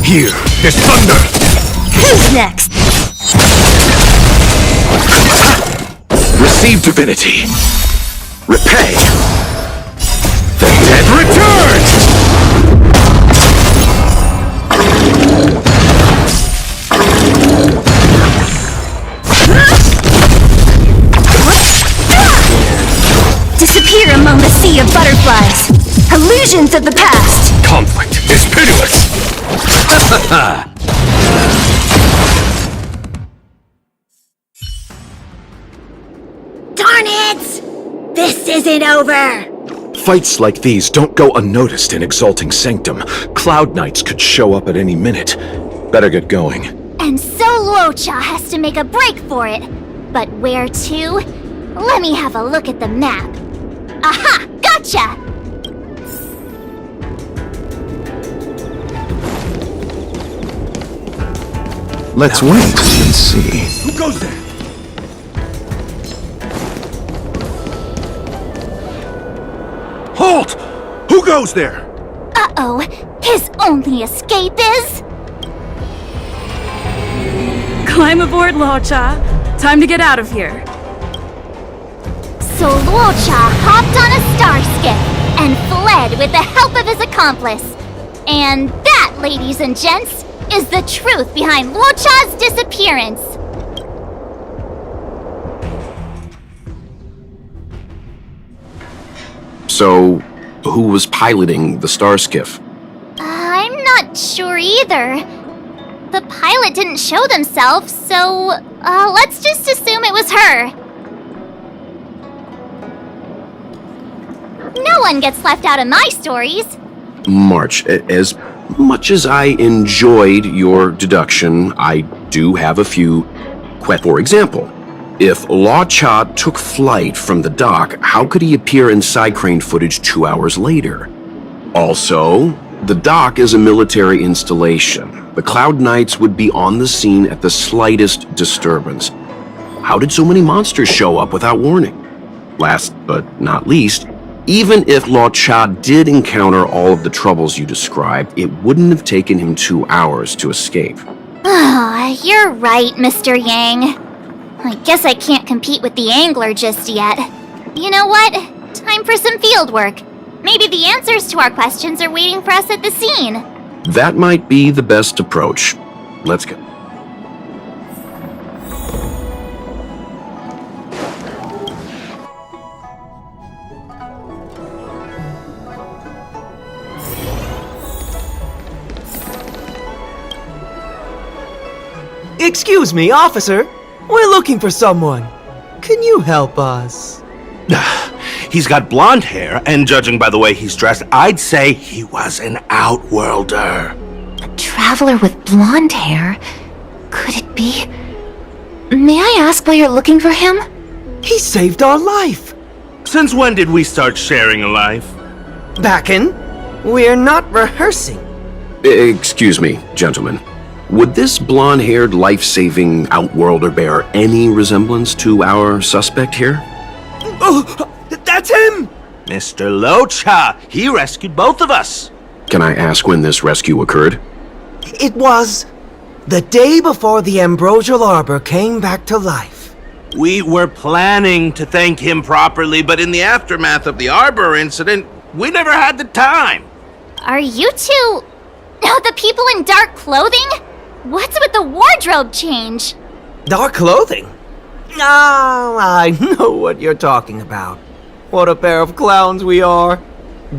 Here, there's thunder! Who's next? Receive divinity. Repay. The dead return! Disappear among the sea of butterflies. Illusions of the past. Conflict is pitiless! Darn it! This isn't over! Fights like these don't go unnoticed in Exalting Sanctum. Cloud Knights could show up at any minute. Better get going. And so Luocha has to make a break for it. But where to? Let me have a look at the map. Aha! Gotcha! Let's wait and see. Who goes there? Halt! Who goes there? Uh-oh. His only escape is... Climb aboard, Luocha. Time to get out of here. So Luocha hopped on a star skiff and fled with the help of his accomplice. And that, ladies and gents, is the truth behind Luocha's disappearance. So, who was piloting the star skiff? I'm not sure either. The pilot didn't show themselves, so let's just assume it was her. No one gets left out of my stories. March, as much as I enjoyed your deduction, I do have a few questions. For example, if Luocha took flight from the dock, how could he appear in side crane footage 2 hours later? Also, the dock is a military installation. The Cloud Knights would be on the scene at the slightest disturbance. How did so many monsters show up without warning? Last but not least, Even if Luocha did encounter all of the troubles you described, it wouldn't have taken him 2 hours to escape. Ah, you're right, Mr. Yang. I guess I can't compete with the angler just yet. You know what? Time for some field work. Maybe the answers to our questions are waiting for us at the scene. That might be the best approach. Let's go. Excuse me, officer. We're looking for someone. Can you help us? He's got blonde hair, and judging by the way he's dressed, I'd say he was an Outworlder. A traveler with blonde hair? Could it be? May I ask why you're looking for him? He saved our life. Since when did we start sharing a life? Backen, we're not rehearsing. Excuse me, gentlemen. Would this blonde-haired, life-saving Outworlder bear any resemblance to our suspect here? Oh, that's him! Mr. Luocha, he rescued both of us. Can I ask when this rescue occurred? It was the day before the ambrosial arbor came back to life. We were planning to thank him properly, but in the aftermath of the arbor incident, we never had the time. Are you two... the people in dark clothing? What's with the wardrobe change? Dark clothing? Ah, I know what you're talking about. What a pair of clowns we are.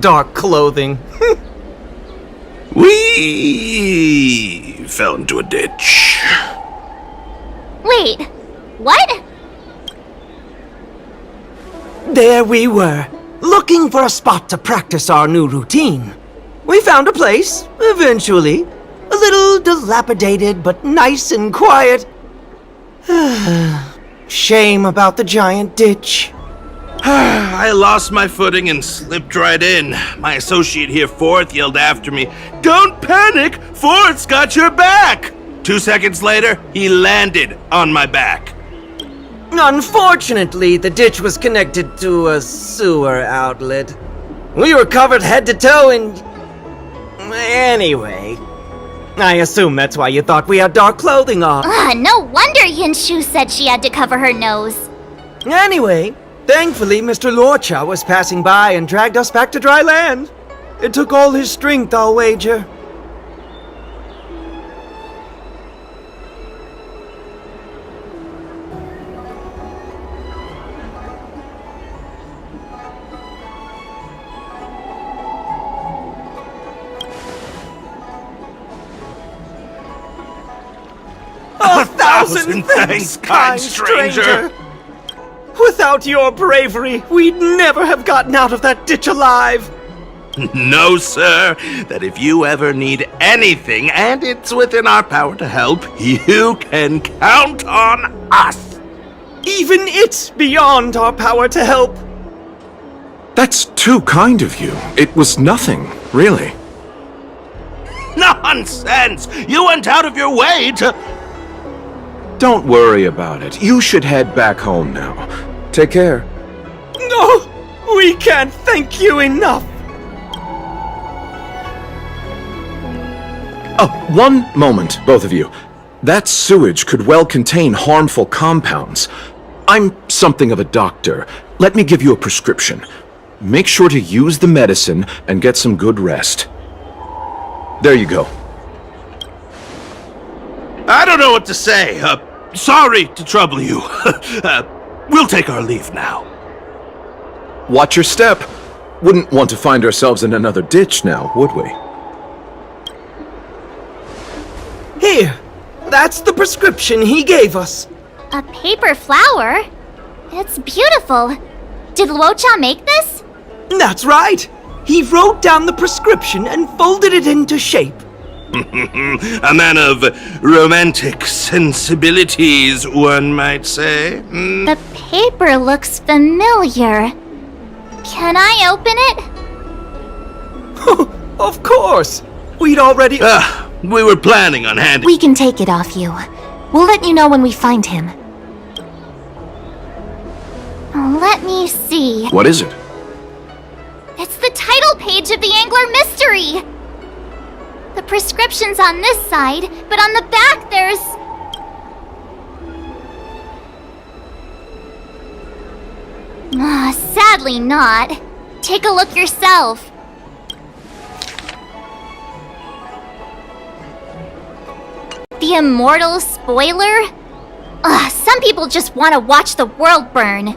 Dark clothing. We fell into a ditch. Wait, what? There we were, looking for a spot to practice our new routine. We found a place, eventually. A little dilapidated, but nice and quiet. Shame about the giant ditch. I lost my footing and slipped right in. My associate here, Fourth, yelled after me, "Don't panic! Fourth's got your back!" 2 seconds later, he landed on my back. Unfortunately, the ditch was connected to a sewer outlet. We were covered head to toe in... Anyway, I assume that's why you thought we had dark clothing on. No wonder Xianzhou said she had to cover her nose. Anyway, thankfully Mr. Luocha was passing by and dragged us back to dry land. It took all his strength, I'll wager. A thousand thanks, kind stranger! Without your bravery, we'd never have gotten out of that ditch alive! No, sir. That if you ever need anything, and it's within our power to help, you can count on us! Even it's beyond our power to help! That's too kind of you. It was nothing, really. Nonsense! You went out of your way to... Don't worry about it. You should head back home now. Take care. No! We can't thank you enough! Oh, one moment, both of you. That sewage could well contain harmful compounds. I'm something of a doctor. Let me give you a prescription. Make sure to use the medicine and get some good rest. There you go. I don't know what to say. Sorry to trouble you. We'll take our leave now. Watch your step. Wouldn't want to find ourselves in another ditch now, would we? Here, that's the prescription he gave us. A paper flower? It's beautiful. Did Luocha make this? That's right. He wrote down the prescription and folded it into shape. A man of romantic sensibilities, one might say. The paper looks familiar. Can I open it? Of course. We'd already... We were planning on handing... We can take it off you. We'll let you know when we find him. Let me see. What is it? package of the Angler Mystery! The prescription's on this side, but on the back there's... sadly not. Take a look yourself. The immortal spoiler? Some people just want to watch the world burn.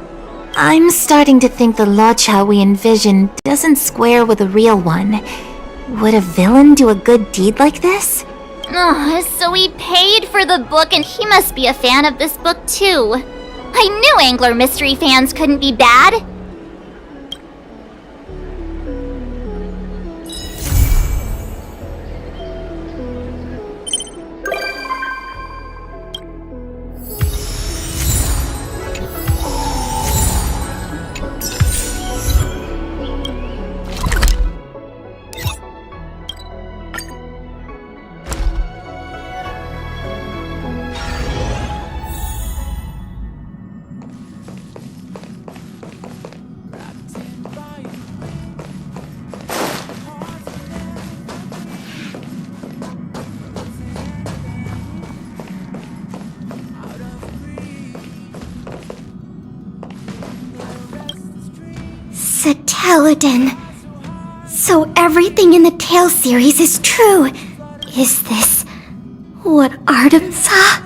I'm starting to think the Luocha we envisioned doesn't square with a real one. Would a villain do a good deed like this? So he paid for the book and he must be a fan of this book too. I knew Angler Mystery fans couldn't be bad. Satelodon. So everything in the Tale series is true. Is this what Artem saw?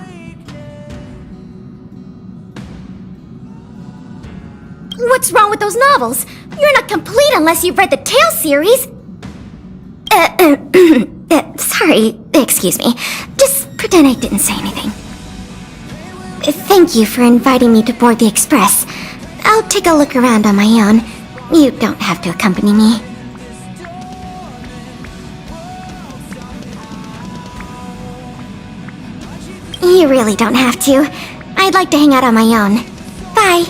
What's wrong with those novels? You're not complete unless you've read the Tale series. Sorry, excuse me. Just pretend I didn't say anything. Thank you for inviting me to board the Express. I'll take a look around on my own. You don't have to accompany me. You really don't have to. I'd like to hang out on my own. Bye.